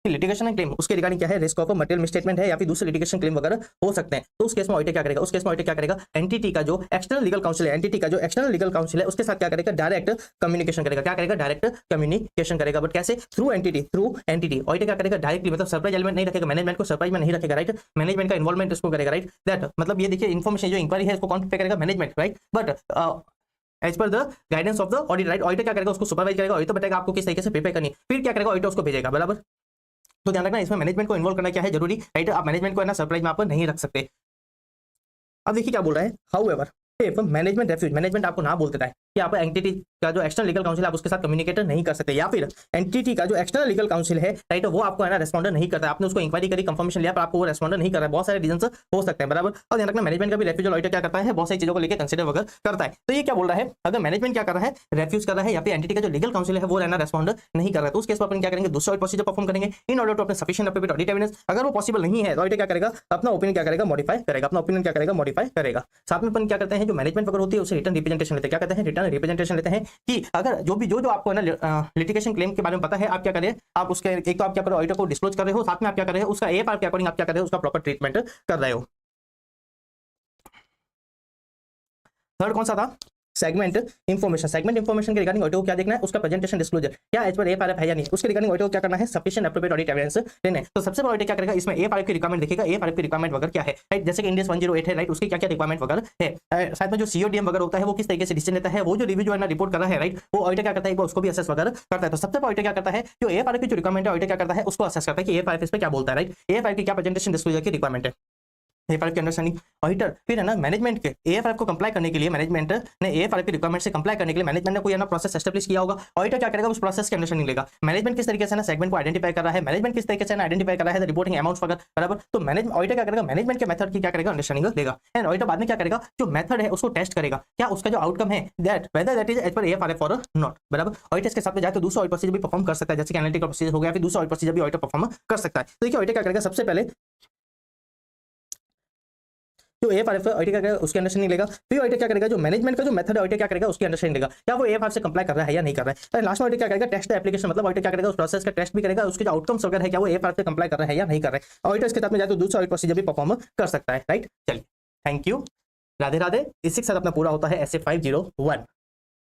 लिटिगेशन क्लेम उसके रिगार्डिंग क्या है, रिस्क ऑफ मटेरियल मिसस्टेटमेंट है या फिर दूसरे लिटिगेशन क्लेम वगैरह हो सकते हैं, तो उस केस में ऑडिटर क्या करेगा, उस केस में ऑडिटर क्या करेगा, एंटिटी का जो एक्सटर्नल लीगल काउंसिल है, एंटिटी का जो एक्सटर्नल लीगल काउंसिल है उसके साथ क्या करेगा, डायरेक्ट कम्युनिकेशन करेगा, क्या करेगा, डायरेक्ट कम्युनिकेशन करेगा, बट कैसे, थ्रू एंटिटी। ऑडिटर क्या करेगा, डायरेक्टली, मतलब सरप्राइज एलिमेंट नहीं रखेगा, मैनेजमेंट को सरप्राइज में नहीं रखेगा, राइट, मैनेजमेंट का इन्वॉल्वमेंट इसको करेगा, राइट, दैट मतलब ये देखिए इन्फॉर्मेशन जो इंक्वायरी है इसको कौन पे करेगा, management, right, but as per the guidance of the audit, right, auditor क्या करेगा, उसको सुपरवाइज करेगा, ऑडिटर बताएगा आपको किस तरीके से प्रिपेयर करनी, फिर क्या करेगा, ऑडिटर उसको भेजेगा, बराबर। तो ध्यान रखना इसमें मैनेजमेंट को इन्वॉल्व करना क्या है जरूरी, राइट, आप मैनेजमेंट को है ना सरप्राइज में आप नहीं रख सकते। अब देखिए क्या बोल रहा है, however if management refuge, management आपको ना बोलता है कि आप एंटिटी का जो एक्सटर्नल लीगल काउंसिल है आप उसके साथ कम्युनिकेट नहीं कर सकते, या फिर एंटिटी का जो एक्सटर्नल लीगल काउंसिल है, राइट, वो आपको है ना रेस्पॉन्डर नहीं करता, आपने उसको इंक्वायरी करी, कंफर्मेशन लिया पर आपको वो रेस्पॉन्डर नहीं कर रहा है, बहुत सारे रीजंस हो सकते हैं, बराबर। और ध्यान रखना मैनेजमेंट का भी रेफ्यूजल ऑडिटर क्या करता है, बहुत सारी चीजों को लेकर कंसीडर वगैरह करता है। तो ये क्या बोल रहा है, अगर मैनेजमेंट क्या कर रहा है, रेफ्यूज कर रहा है, या फिर एंटिटी का जो लीगल काउंसिल है वो रहना रेस्पॉन्डर नहीं कर रहा है, तो उस केस में अपन क्या करेंगे, दूसरा ऑडिट प्रोसीजर परफॉर्म करेंगे इन ऑर्डर टू अपने सफिशिएंट अप्रोप्रिएट ऑडिट एविडेंस। अगर वो पॉसिबल नहीं है तो ऑडिटर क्या करेगा, अपना ओपिनियन क्या करेगा, मॉडिफाई करेगा, अपना ओपिनियन क्या करेगा, मॉडिफाई करेगा। साथ में अपन क्या करते हैं, जो मैनेजमेंट वगैरह होती है उसे रिटर्न रिप्रेजेंटेशन लेते हैं, क्या कहते हैं, रिटर्न रिप्रेजेंटेशन लेते हैं कि अगर जो आपको है ना लिटिगेशन क्लेम के बारे में पता है, आप क्या करें, आप उसके एक तो आप क्या करो, ऑडिटर को डिस्क्लोज कर रहे हो, साथ में आप क्या कर रहे हो, उसका एएफआर के अकॉर्डिंग आप क्या कर रहे हो, उसका प्रॉपर ट्रीटमेंट कर रहे हो। थर्ड कौन सा था, सेगमेंट इंफॉर्मेशन। सेगमेंट इंफॉर्मेशन के रिगार्डिंग ऑडिटर को क्या देखना है, उसका प्रेजेंटेशन डिस्क्लोजर क्या एज पर एएफआरएफ है या नहीं, उसके रिगार्डिंग ऑडिटर को क्या करना है, सफिशिएंट अप्रोप्रिएट ऑडिट एविडेंस लेना है। तो सबसे पहले ऑडिटर क्या करेगा, इसमें एएफआरएफ की रिक्वायरमेंट देखेगा, एएफआरएफ की रिक्वायरमेंट वगैरह क्या है, राइट, जैसे कि इंडेक्स 108 है, राइट, उसकी क्या क्या रिक्वायरमेंट वगैरह है, साथ में जो सीओडीएम वगैरह होता है वो किस तरीके से डिसीजन लेता है, वो जो रिव्यू जो है ना रिपोर्ट कर रहा है, राइट, वो ऑडिटर क्या करता है, उसको भी असेस वगैरह करता है। तो सबसे पहले ऑडिटर क्या करता है, जो एएफआरएफ की जो रिक्वायरमेंट है ऑडिटर क्या करता है, उसको असेस करता है कि एएफआरएफ इस पे क्या बोलता है, राइट, एएफआरएफ की क्या प्रेजेंटेशन डिस्क्लोजर की रिक्वायरमेंट है, एएफआरएफ की अंडरस्टैंडिंग ऑडिटर। फिर है ना मैनेजमेंट के एएफआरएफ को कंप्लाई करने के लिए, मैनेजमेंट ने एएफआरएफ की रिक्वायरमेंट से कंप्लाई करने के लिए मैनेजमेंट ने कोई ना प्रोसेस एस्टैब्लिश किया होगा, ऑडिटर क्या करेगा, उस प्रोसेस की अंडरस्टैंडिंग लेगा। मैनेजमेंट किस तरीके से ना सेगमेंट को आइडेंटिफाई कर रहा है, मैनेजमेंट किस तरीके से ना आइडेंटिफाई कर रहा है रिपोर्टिंग अमाउंट्स वगैरह, बराबर। तो मैनेजमेंट ऑडिटर क्या करेगा, मैनेजमेंट के मेथड की क्या करेगा, अंडरस्टैंडिंग लेगा। एंड ऑडिटर बाद में क्या करेगा, जो मेथड है उसको टेस्ट करेगा, क्या उसका जो आउटकम है that whether that is as per AFRF और नॉट, बराबर। ऑडिटर के साथ में जाए तो दूसरा ऑडिट प्रोसीजर भी परफॉर्म कर सकता है, जैसे कि एनालिटिकल प्रोसीजर हो गया, फिर दूसरा ऑडिट प्रोसीजर भी ऑडिटर परफॉर्म कर सकता है। तो देखिए ऑडिटर क्या करेगा, सबसे पहले जो एएफआरएफ ऑडिटर क्या करेगा उसकी अंडरस्टैंडिंग लेगा, फिर ऑडिटर क्या करेगा, जो मैनेजमेंट का जो मेथड है ऑडिटर क्या करेगा उसकी अंडरस्टैंडिंग लेगा, क्या वो एएफआरएफ से कंप्लाई कर रहा है या नहीं कर रहा है। लास्ट में ऑडिटर क्या करेगा, टेस्ट द एप्लीकेशन, मतलब ऑडिटर क्या करेगा उस प्रोसेस का टेस्ट भी करेगा, उसके जो आउटकम्स वगैरह है क्या वो एएफआरएफ से कंप्लाई कर रहा है या नहीं कर रहा है। ऑडिटर इसके साथ में जाए तो दूसरा ऑडिट प्रोसीजर भी परफॉर्म कर सकता है, राइट। चलिए थैंक यू, राधे राधे। इसी के साथ अपना पूरा होता है SA 501।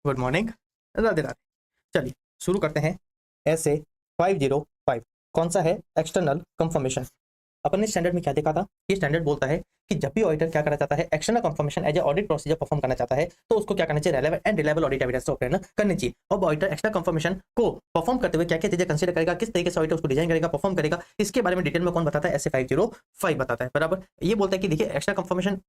Good morning, Radhe Radhe. चलिए शुरू करते हैं एसए 505। कौन सा है, एक्सटर्नल कंफर्मेशन। अपन ने स्टैंडर्ड में क्या देखा था, ये स्टैंडर्ड बोलता है कि जब भी ऑडिटर क्या करना चाहता है, external confirmation as a audit procedure perform करना चाहता है, तो उसको क्या करना चाहिए, relevant and reliable audit evidence से ऑब्टेन करनी चाहिए। अब ऑडिटर एक्सटर्नल कंफर्मेशन को परफॉर्म करते हुए क्या क्या चीजें कंसीडर करेगा, किस तरीके से ऑडिटर उसको डिजाइन करेगा, परफॉर्म करेगा, इसके बारे में डिटेल में कौन बताता है, ऐसे 505 बताता है। बराबर, ये बोलता है कि देखिए external confirmation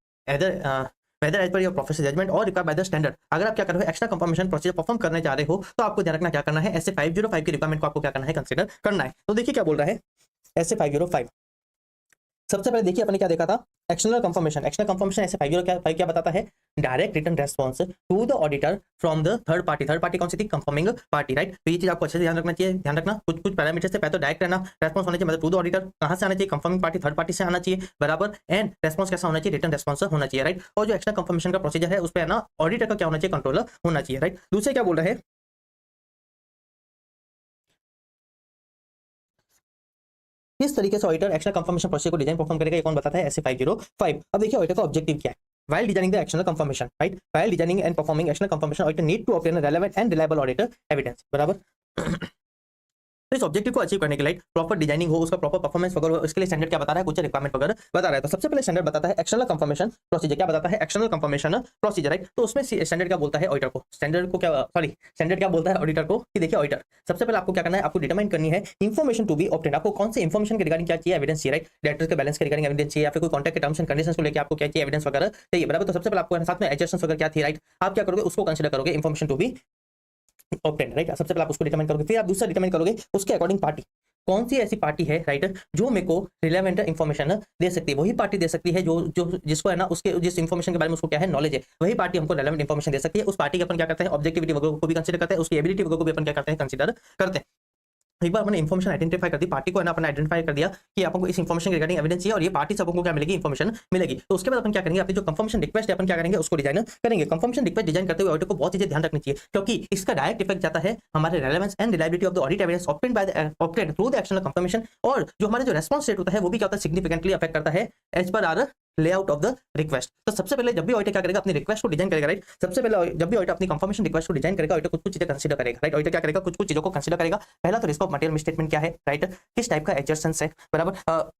whether as per your professional judgment or required by the standard, अगर आप क्या कर रहे हो, एक्स्ट्रा कंफर्मेशन प्रोसीजर परफॉर्म करने जा रहे हो, तो आपको ध्यान रखना क्या करना है, ऐसे 505 की रिक्वायरमेंट को आपको क्या करना है, कंसीडर करना है। तो देखिए क्या बोल रहा है ऐसे 505। सबसे पहले देखिए अपने क्या देखा था, एक्सटर्नल कंफर्मेशन। एक्सटर्नल कंफर्मेशन ऐसे 505 क्या बताता है, direct written response to the auditor from the third party. Third party कौन सी थी, कंफर्मिंग पार्टी, राइट। तो ये चीज आपको अच्छे से ध्यान रखना चाहिए। ध्यान रखना कुछ पैरामीटर से पहले तो डायरेक्ट रहना रेस्पॉन्स होना चाहिए, मतलब टू द ऑडिटर कहां से आना चाहिए, कंफर्मिंग पार्टी थर्ड पार्टी से आना चाहिए, बराबर। एंड रेस्पॉन्स कैसा होना चाहिए, रिटन रेस्पॉन्स होना चाहिए, राइट। और जो एक्स्ट्रा कंफर्मेशन का प्रोसीजर है उस पर ना ऑडिटर का क्या होना चाहिए, कंट्रोलर होना चाहिए, राइट। दूसरे क्या बोल रहे हैं, किस तरीके से ऑडिटर एक्शनल कंफर्मेशन प्रोसीजर को डिजाइन परफॉर्म करेगा, ये कौन बताता है, ऐसे 505। अब देखिए ऑडिटर का ऑब्जेक्टिव क्या है, while designing the external confirmation, right, while designing and performing external confirmation, auditor need to obtain a relevant and reliable auditor evidence, बराबर। तो इस ऑब्जेक्टिव को अचीव करने के लिए प्रॉपर डिजाइनिंग हो, उसका प्रॉपर परफॉर्मेंस वगैरह हो, इसके लिए स्टैंडर्ड क्या बता रहा है, कुछ रिक्वायरमेंट वगैरह बता रहा है। तो सबसे पहले स्टैंडर्ड बताता है एक्सटर्नल कंफर्मेशन प्रोसीजर। क्या बताता है, एक्सटर्नल कंफर्मेशन प्रोसीजर, राइट। तो उसमें स्टैंडर्ड क्या बोलता है ऑडिटर को, स्टैंडर्ड क्या बोलता है ऑडिटर को कि देखिए ऑडिटर सबसे पहले आपको क्या करना है, आपको डिटरमाइन करनी है इन्फॉर्मेशन टू बी ऑब्टेन्ड, आपको कौन से इन्फॉर्मेशन के रिगार्डिंग क्या चाहिए, एविडेंस चाहिए, राइट। डायरेक्टर्स के बैलेंस के रिगार्डिंग एविडेंस चाहिए, या फिर कोई कॉन्ट्रैक्ट के टर्म्स एंड कंडीशंस को लेकर आपको क्या चाहिए, एविडेंस वगैरह चाहिए, बराबर। तो सबसे पहले आपको साथ में एडजस्टमेंट्स वगैरह क्या थी, राइट, आप क्या करोगे, उसको कंसीडर करोगे information to be obtained, right. सबसे पहले आप उसको डिटरमाइन करोगे, फिर आप दूसरा डिटरमाइन करोगे उसके अकॉर्डिंग पार्टी कौन सी ऐसी पार्टी है, राइट, जो मेरे को रिलेवेंट इन्फॉर्मेशन दे सकती है। वही पार्टी दे सकती है जो जो जिसको है ना, उसके जिस इन्फॉर्मेशन के बारे में उसको क्या है, नॉलेज है, वही पार्टी हमको रिलेवेंट इन्फॉर्मेशन दे सकती है। उस पार्टी के अपन क्या करते हैं, ऑब्जेक्टिविटी वगैरह को भी कंसीडर करते हैं, उसकी एबिलिटी वगैरह को भी अपन क्या करते हैं, कंसीडर करते हैं। एक बार अपने इन्फॉर्मेशन आइडेंटिफाई कर दी, पार्टी को है ना अपन आइडेंटिफाई कर दिया कि आपको इस इन्फॉर्मेशन रिगार्डिंग एविडेंस चाहिए और ये पार्टी से आपको क्या मिलेगी, इन्फॉर्मेशन मिलेगी। तो उसके बाद अपन क्या करेंगे, अपनी जो कंफर्मेशन रिक्वेस्ट है अपन क्या करेंगे, उसको डिजाइन करेंगे। कंफर्मेशन रिक्वेस्ट डिजाइन करते हुए ऑडिटर को बहुत चीजें ध्यान रखनी चाहिए, क्योंकि इसका डायरेक्ट इफेक्ट जाता है हमारे relevance and reliability of the audit evidence obtained by the obtained through the external confirmation. और जो हमारे जो रेस्पॉन्स रेट होता है वो भी क्या होता है, सिग्निफिकेंटली अफेक्ट करता है as per our layout of the request. तो सबसे पहले जब भी ऑडिटर क्या करेगा, अपनी रिक्वेस्ट को डिजाइन करेगा, राइट। सबसे पहले जब भी ऑडिटर अपनी कंफर्मेशन रिक्वेस्ट को डिजाइन करेगा, ऑडिटर कुछ चीजें कंसीडर करेगा, राइट। ऑडिटर क्या करेगा, कुछ चीजों को कंसीडर करेगा। पहला तो रिस्क ऑफ मटेरियल मिसस्टेटमेंट क्या है, राइट, किस टाइप का एडजस्टमेंट्स है, बराबर।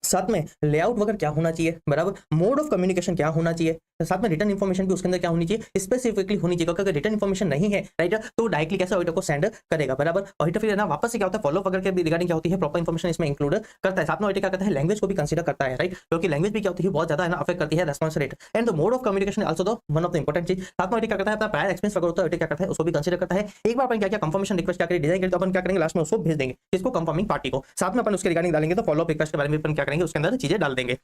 साथ में लेआउट वगैरह क्या होना चाहिए, बराबर। मोड ऑफ कम्युनिकेशन क्या होना चाहिए, साथ में रिटर्न इन्फॉर्मेशन भी उसके अंदर क्या होनी चाहिए, स्पेसिफिकली होनी चाहिए। क्योंकि अगर रिटर्न इन्फॉर्मेशन नहीं है, राइट, तो डायरेक्टली कैसे ऑडिटर को सेंड करेगा, बराबर। ऑडिटर फिर ना वापस से क्या होता है, फॉलो वगैरह के रिगार्डिंग क्या होती है, प्रॉपर इन्फॉर्मेशन इसमें इंक्लूड करता है। साथ में ऑडिटर क्या करता है, लैंग्वेज को भी कंसीडर करता है, राइट, क्योंकि लैंग्वेज भी क्या होती है, बहुत ज्यादा है ना अफेक्ट करती है response rate. And the mode of communication also the one of the important चीज। साथ में ऑडिटर क्या करता है, अपना प्रायर एक्सपीरियंस वगैरह होता है, ऑडिटर क्या करता है, उसको भी कंसीडर करता है। एक बार अपन क्या क्या कंफर्मेशन रिक्वेस्ट क्या करेंगे, डिजाइन करेंगे, तो अपन क्या करेंगे, लास्ट में उसको भेज देंगे किसको, कंफर्मिंग पार्टी को। साथ में अपन उसके रिगार्डिंग डालेंगे, तो फॉलो अप रिक्वेस्ट के बारे में अपन क्या करेंगे, उसके अंदर चीजें डाल देंगे।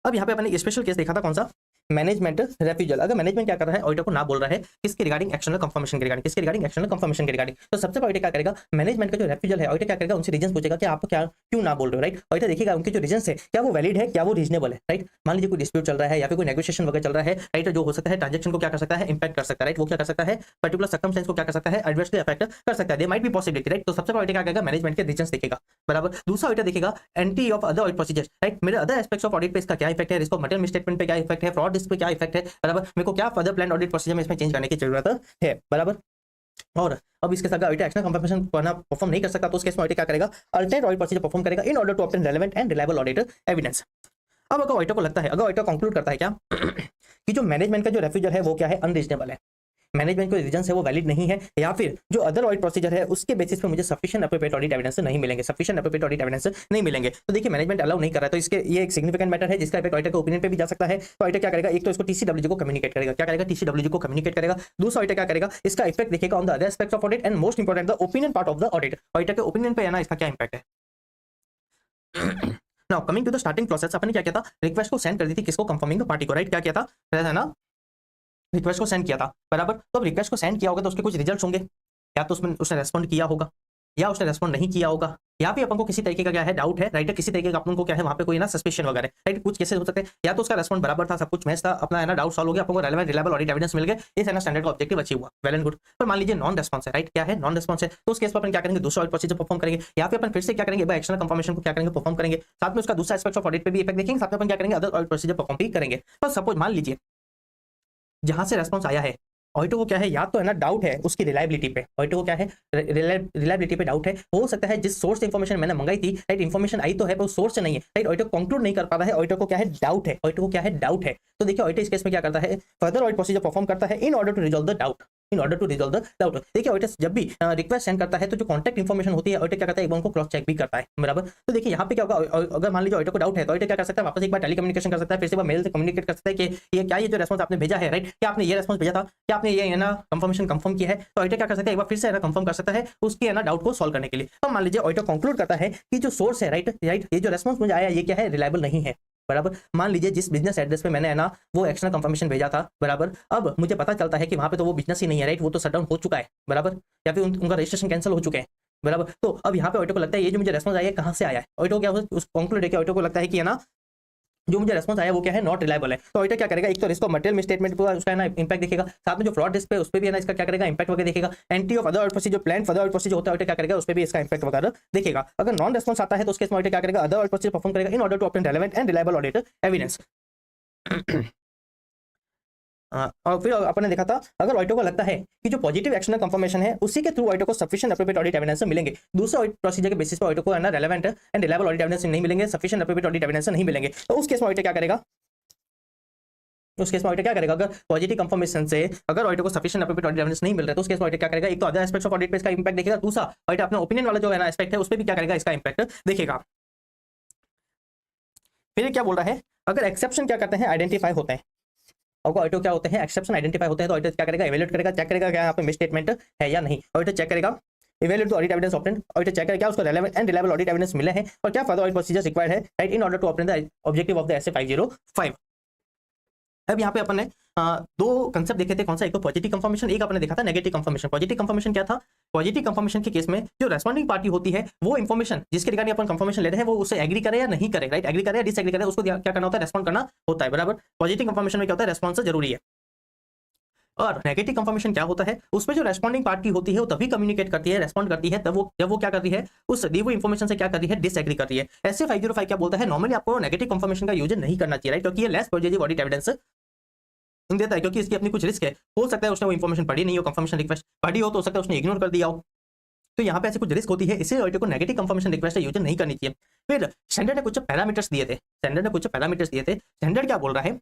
अब यहाँ पे अपने स्पेशल केस देखा था, कौन सा, मैनेजमेंट रेफ्यूजल। अगर मैनेजमेंट क्या कर रहा है, ऑडिटर को ना बोल रहा है किसके रिगार्डिंग, एक्सटर्नल कंफर्मेशन के रिगार्डिंग, किसके रिगार्डिंग, एक्सटर्नल कंफर्मेशन के रिगार्डिंग। तो सबसे पहले ऑडिटर क्या करेगा, मैनेजमेंट का जो रेफ्यूजल है, ऑडिटर क्या करेगा, उनसे रीजन पूछेगा कि आप क्या क्यों ना बोल रहे हो, राइट। ऑडिटर देखिएगा उनके जो रीजन है क्या वो वैलिड है, क्या वो रीजनेबल है, राइट। मान लीजिए कोई डिस्प्यूट चल रहा है या फिर कोई नेगोशिएशन वगैरह चल रहा है, राइट, जो हो सकता है ट्रांजेक्शन को क्या कर सकता है, इंपैक्ट कर सकता है, राइट। वो क्या कर सकता है, पर्टिकुलर सर्कमस्टेंस को क्या कर सकता है, एडवर्सली अफेक्ट कर सकता है, there might be possibility, right. तो सबसे पहले ऑडिटर क्या करेगा, मैनेजमेंट के रीजंस देखेगा, बराबर। दूसरा ऑडिटर देखेगा anti of other audit procedures, right, मेरे अदर एस्पेक्ट्स ऑफ ऑडिट पे इसका क्या इफेक्ट है, रिस्क ऑफ मटेरियल मिसस्टेटमेंट पे क्या इफेक्ट है, फ्रॉड रिस्क पे क्या इफेक्ट है, बराबर। मेरे को क्या फर्दर प्लान ऑडिट प्रोसीजर में इसमें चेंज करने की जरूरत है, बराबर। और अब इसके साथ ऑडिटर एक्शनल कंफर्मेशन परफॉर्म नहीं कर सकता, तो उस केस में ऑडिटर क्या करेगा, अल्टरनेट ऑडिट प्रोसीजर परफॉर्म करेगा in order to obtain relevant and reliable audit evidence. अब अगर ऑडिटर को लगता है, अगर ऑडिटर कंक्लूड करता है क्या कि जो मैनेजमेंट का जो रेफ्यूजल है वो क्या है, अनरीजनेबल है, मैनेजमेंट को रीजन है वो वैलिड नहीं है, या फिर जो अदर ऑडिट प्रोसीजर है उसके बेसिस पे मुझे सफिशिएंट एप्रोप्रिएट ऑडिट एविडेंस नहीं मिलेंगे, सफिशिएंट एप्रोप्रिएट ऑडिट एविडेंस नहीं मिलेंगे। तो देखिए मैनेजमेंट अलाउ नहीं कर रहा है, तो इसके ये एक सिग्निफिकेंट मैटर है जिसका इफेक्ट ऑडिटर के ओपिनियन पे भी जा सकता है। तो ऑडिटर क्या करेगा, एक तो इसको टीसीडब्ल्यूजी को कम्युनिकेट करेगा, क्या करेगा, टीसीडब्ल्यूजी को कम्युनिकेट करेगा। दूसरा ऑडिटर क्या करेगा, इसका इफेक्ट देखेगा on the other aspects of audit and most important the opinion part of the audit. Auditor के ओपिनियन पे है ना इसका क्या इंपैक्ट है। Now coming to the starting process, अपन ने क्या किया था, रिक्वेस्ट को सेंड कर दी थी किसको, कंफर्मिंग पार्टी को, राइट। क्या किया था, है ना, रिक्वेस्ट को सेंड किया था, बराबर। तो अब रिक्वेस्ट को सेंड किया होगा तो उसके कुछ रिजल्ट्स होंगे, या तो उसमें उसने रेस्पॉन्ड किया होगा या उसने रेस्पॉन्ड नहीं किया होगा, या फिर अपन को किसी तरीके का क्या है, डाउट है, राइट, किसी तरीके का अपन को क्या है वहां पे कोई ना सस्पेशन वगैरह, राइट। कुछ केसेस हो सकते हैं या तो उसका रेस्पॉन्ड बराबर था, सब कुछ मैच था, अपना है ना डाउट सॉल्व हो गया, अपन को रेलेवेंट रिलायबल ऑडिट एविडेंस मिल गए, इस है ना स्टैंडर्ड का ऑब्जेक्टिव अचीव हुआ, वेल एंड गुड। पर मान लीजिए नॉन रेस्पॉन्स है, राइट, क्या है, नॉन रेस्पॉन्स है, तो उस केस पर अपन क्या करेंगे, दूसरा ऑडिट प्रोसीजर परफॉर्म करेंगे, या फिर अपन फिर से क्या करेंगे, एक्शनल कंफर्मेशन को क्या करेंगे, परफॉर्म करेंगे, साथ में उसका दूसरा एस्पेक्ट ऑफ ऑडिट पे भी इफेक्ट देखेंगे, साथ में अपन क्या करेंगे, अदर ऑडिट प्रोसीजर परफॉर्म भी करेंगे। पर सपोज मान लीजिए जहां से रेस्पॉन्स आया है ऑडिटर को क्या है, या तो है ना डाउट है उसकी रिलायबिलिटी पे, ऑडिटर को क्या है रिलायबिलिटी पे डाउट है, हो सकता है जिस सोर्स से इन्फॉर्मेशन मैंने मंगाई थी, राइट, इन्फॉर्मेशन आई तो है पर उस सोर्स से नहीं है, राइट, ऑडिटर कंक्लूड नहीं कर पा रहा है, ऑडिटर को क्या है डाउट है, ऑडिटर को क्या है डाउट है। तो देखिए ऑडिटर इस केस में क्या करता है, फर्दर ऑडिट प्रोसीजर परफॉर्म करता है in order to resolve the doubt, in order to resolve the doubt. देखिए ऑडिटर जब भी रिक्वेस्ट सेंड करता है तो जो कॉन्टैक्ट इन्फॉर्मेशन होती है ऑडिटर क्या करता है, एक बार उनको क्रॉस चेक भी करता है, बराबर। तो देखिए यहाँ पे क्या होगा, अगर मान लीजिए ऑडिटर को डाउट है तो ऑडिटर क्या कर सकता है, वापस एक बार टेलीकम्युनिकेशन कर सकता है, फिर से एक बार मेल से कम्युनिकेट कर सकता है कि ये क्या, ये जो रेस्पॉन्स आपने भेजा है, राइट, क्या आपने ये रेस्पॉन्स भेजा था, क्या आपने ये है ना कंफर्मेशन कंफर्म किया है। तो ऑडिटर क्या कर सकता है, एक बार फिर से है ना कंफर्म कर सकता है उसकी है ना डाउट को सॉल्व करने के लिए। तो मान लीजिए ऑडिटर कंक्लूड करता है कि जो सोर्स है, राइट, ये जो रेस्पॉन्स मुझे आया ये क्या है, रिलायबल नहीं है, बराबर। मान लीजिए जिस बिजनेस एड्रेस पे मैंने है ना वो एक्सटर्नल कंफर्मेशन भेजा था, बराबर, अब मुझे पता चलता है कि वहां पे तो वो बिजनेस ही नहीं है, राइट, वो तो शट डाउन हो चुका है, बराबर, या फिर उनका रजिस्ट्रेशन कैंसिल हो चुके हैं, बराबर। तो अब यहाँ पे ऑडिटर को लगता है ये जो मुझे रेस्पॉन्स आया है कहाँ से आया है, ऑडिटर को क्या उस कंक्लूड है, ऑडिटर को लगता है कि है ना जो मुझे रेस्पॉन्स आया वो क्या है, नॉट रिलायबल है। तो ऑडिटर क्या करेगा, एक तो रिस्क ऑफ मटेरियल मिसस्टेटमेंट पर उसका है ना इंपैक्ट देखेगा, साथ में जो फ्रॉड रिस्क पे उस पे भी है ना इसका क्या करेगा, इंपैक्ट वगैरह देखेगा। Entry of other audit procedure, plan further audit procedure होता है, ऑडिटर क्या करेगा उस पे भी इसका इंपैक्ट वगैरह देखेगा। अगर नॉन रेस्पॉन्स आता है तो उसके इसमें ऑडिटर क्या करेगा, अदर ऑडिट प्रोसीजर परफॉर्म करेगा in order to obtain relevant and reliable audit evidence. और फिर अपन ने देखा था अगर ऑडिटर को लगता है कि जो पॉजिटिव एक्शनल कंफर्मेशन है उसी के थ्रू ऑडिटर को सफिशिएंट एप्रोप्रिएट ऑडिट एविडेंस मिलेंगे, दूसरे ऑडिट प्रोसीजर के बेसिस पर ऑडिटर को है ना relevant and reliable audit evidence नहीं मिलेंगे, सफिशिएंट एप्रोप्रिएट ऑडिट एविडेंस नहीं मिलेंगे, तो उस केस में ऑडिटर क्या करेगा, उस केस में ऑडिटर क्या करेगा, अगर पॉजिटिव कंफर्मेशन से अगर ऑडिटर को सफिशिएंट एप्रोप्रिएट ऑडिट एविडेंस नहीं मिल रहा है तो उस केस में ऑडिटर क्या करेगा, एक तो अदर एस्पेक्ट्स ऑफ ऑडिट पे इसका इंपैक्ट देखेगा, दूसरा ऑडिटर अपना ओपिनियन वाला जो है ना एस्पेक्ट है उस पे भी क्या करेगा, इसका इंपैक्ट देखेगा। फिर क्या बोल रहा है, अगर एक्सेप्शन क्या करते हैं, आइडेंटिफाई होते हैं, और ऑडिटर क्या होते हैं, एक्सेप्शन आइडेंटिफाई होते हैं, तो ऑडिटर क्या करेगा, इवैल्यूएट करेगा, चेक करेगा क्या यहाँ पे मिसस्टेटमेंट है या नहीं, ऑडिटर चेक करेगा, evaluate the audit evidence obtained, auditor check करेगा क्या उसको relevant and reliable audit evidence मिले हैं और क्या फर्दर ऑडिट प्रोसीजर्स रिक्वायर्ड है, right, in order to obtain the objective of the SA 505। अब यहाँ पे अपन ने दो कंसेप्ट देखे थे, कौन सा, एक तो पॉजिटिव कंफर्मेशन, एक अपने देखा था नेगेटिव कंफर्मेशन। पॉजिटिव कंफर्मेशन क्या था, पॉजिटिव कंफर्मेशन के केस में जो रेस्पॉन्डिंग पार्टी होती है वो इंफॉर्मेशन जिसके रिगार्डिंग अपन कंफर्मेशन ले रहे हैं वो उससे एग्री करे या नहीं करे, राइट, एग्री करे या डिसएग्री करे, उसको क्या करना होता है, रेस्पॉन्ड करना होता है, बराबर। पॉजिटिव कंफर्मेशन में क्या होता है, रेस्पॉन्स जरूरी है। और नेगेटिव कंफर्मेशन क्या होता है, उसमें जो रेस्पॉन्डिंग पार्टी होती है वो तभी कम्युनिकेट करती है, रेस्पॉन्ड करती है तब वो जब वो क्या कर रही है, उस दी हुई इंफॉर्मेशन से क्या कर रही है, डिसएग्री कर रही है। ऐसे 505 क्या बोलता है, नॉर्मली आपको नेगेटिव कंफर्मेशन का यूज नहीं करना चाहिए, राइट, क्योंकि ये लेस पॉजिटिव ऑडिट एविडेंस देता है, क्योंकि इसकी अपनी कुछ रिस्क है, हो सकता है उसने वो इंफॉर्मेशन पढ़ी नहीं हो, कंफर्मेशन रिक्वेस्ट पढ़ी हो तो हो सकता है उसने इग्नोर कर दिया हो, तो यहाँ पे ऐसे कुछ रिस्क होती है, इसलिए ऑडिटर को नेगेटिव कंफर्मेशन रिक्वेस्ट यूज नहीं करनी चाहिए। फिर स्टैंडर्ड ने कुछ पैरामीटर्स दिए थे, स्टैंडर्ड क्या बोल रहा है,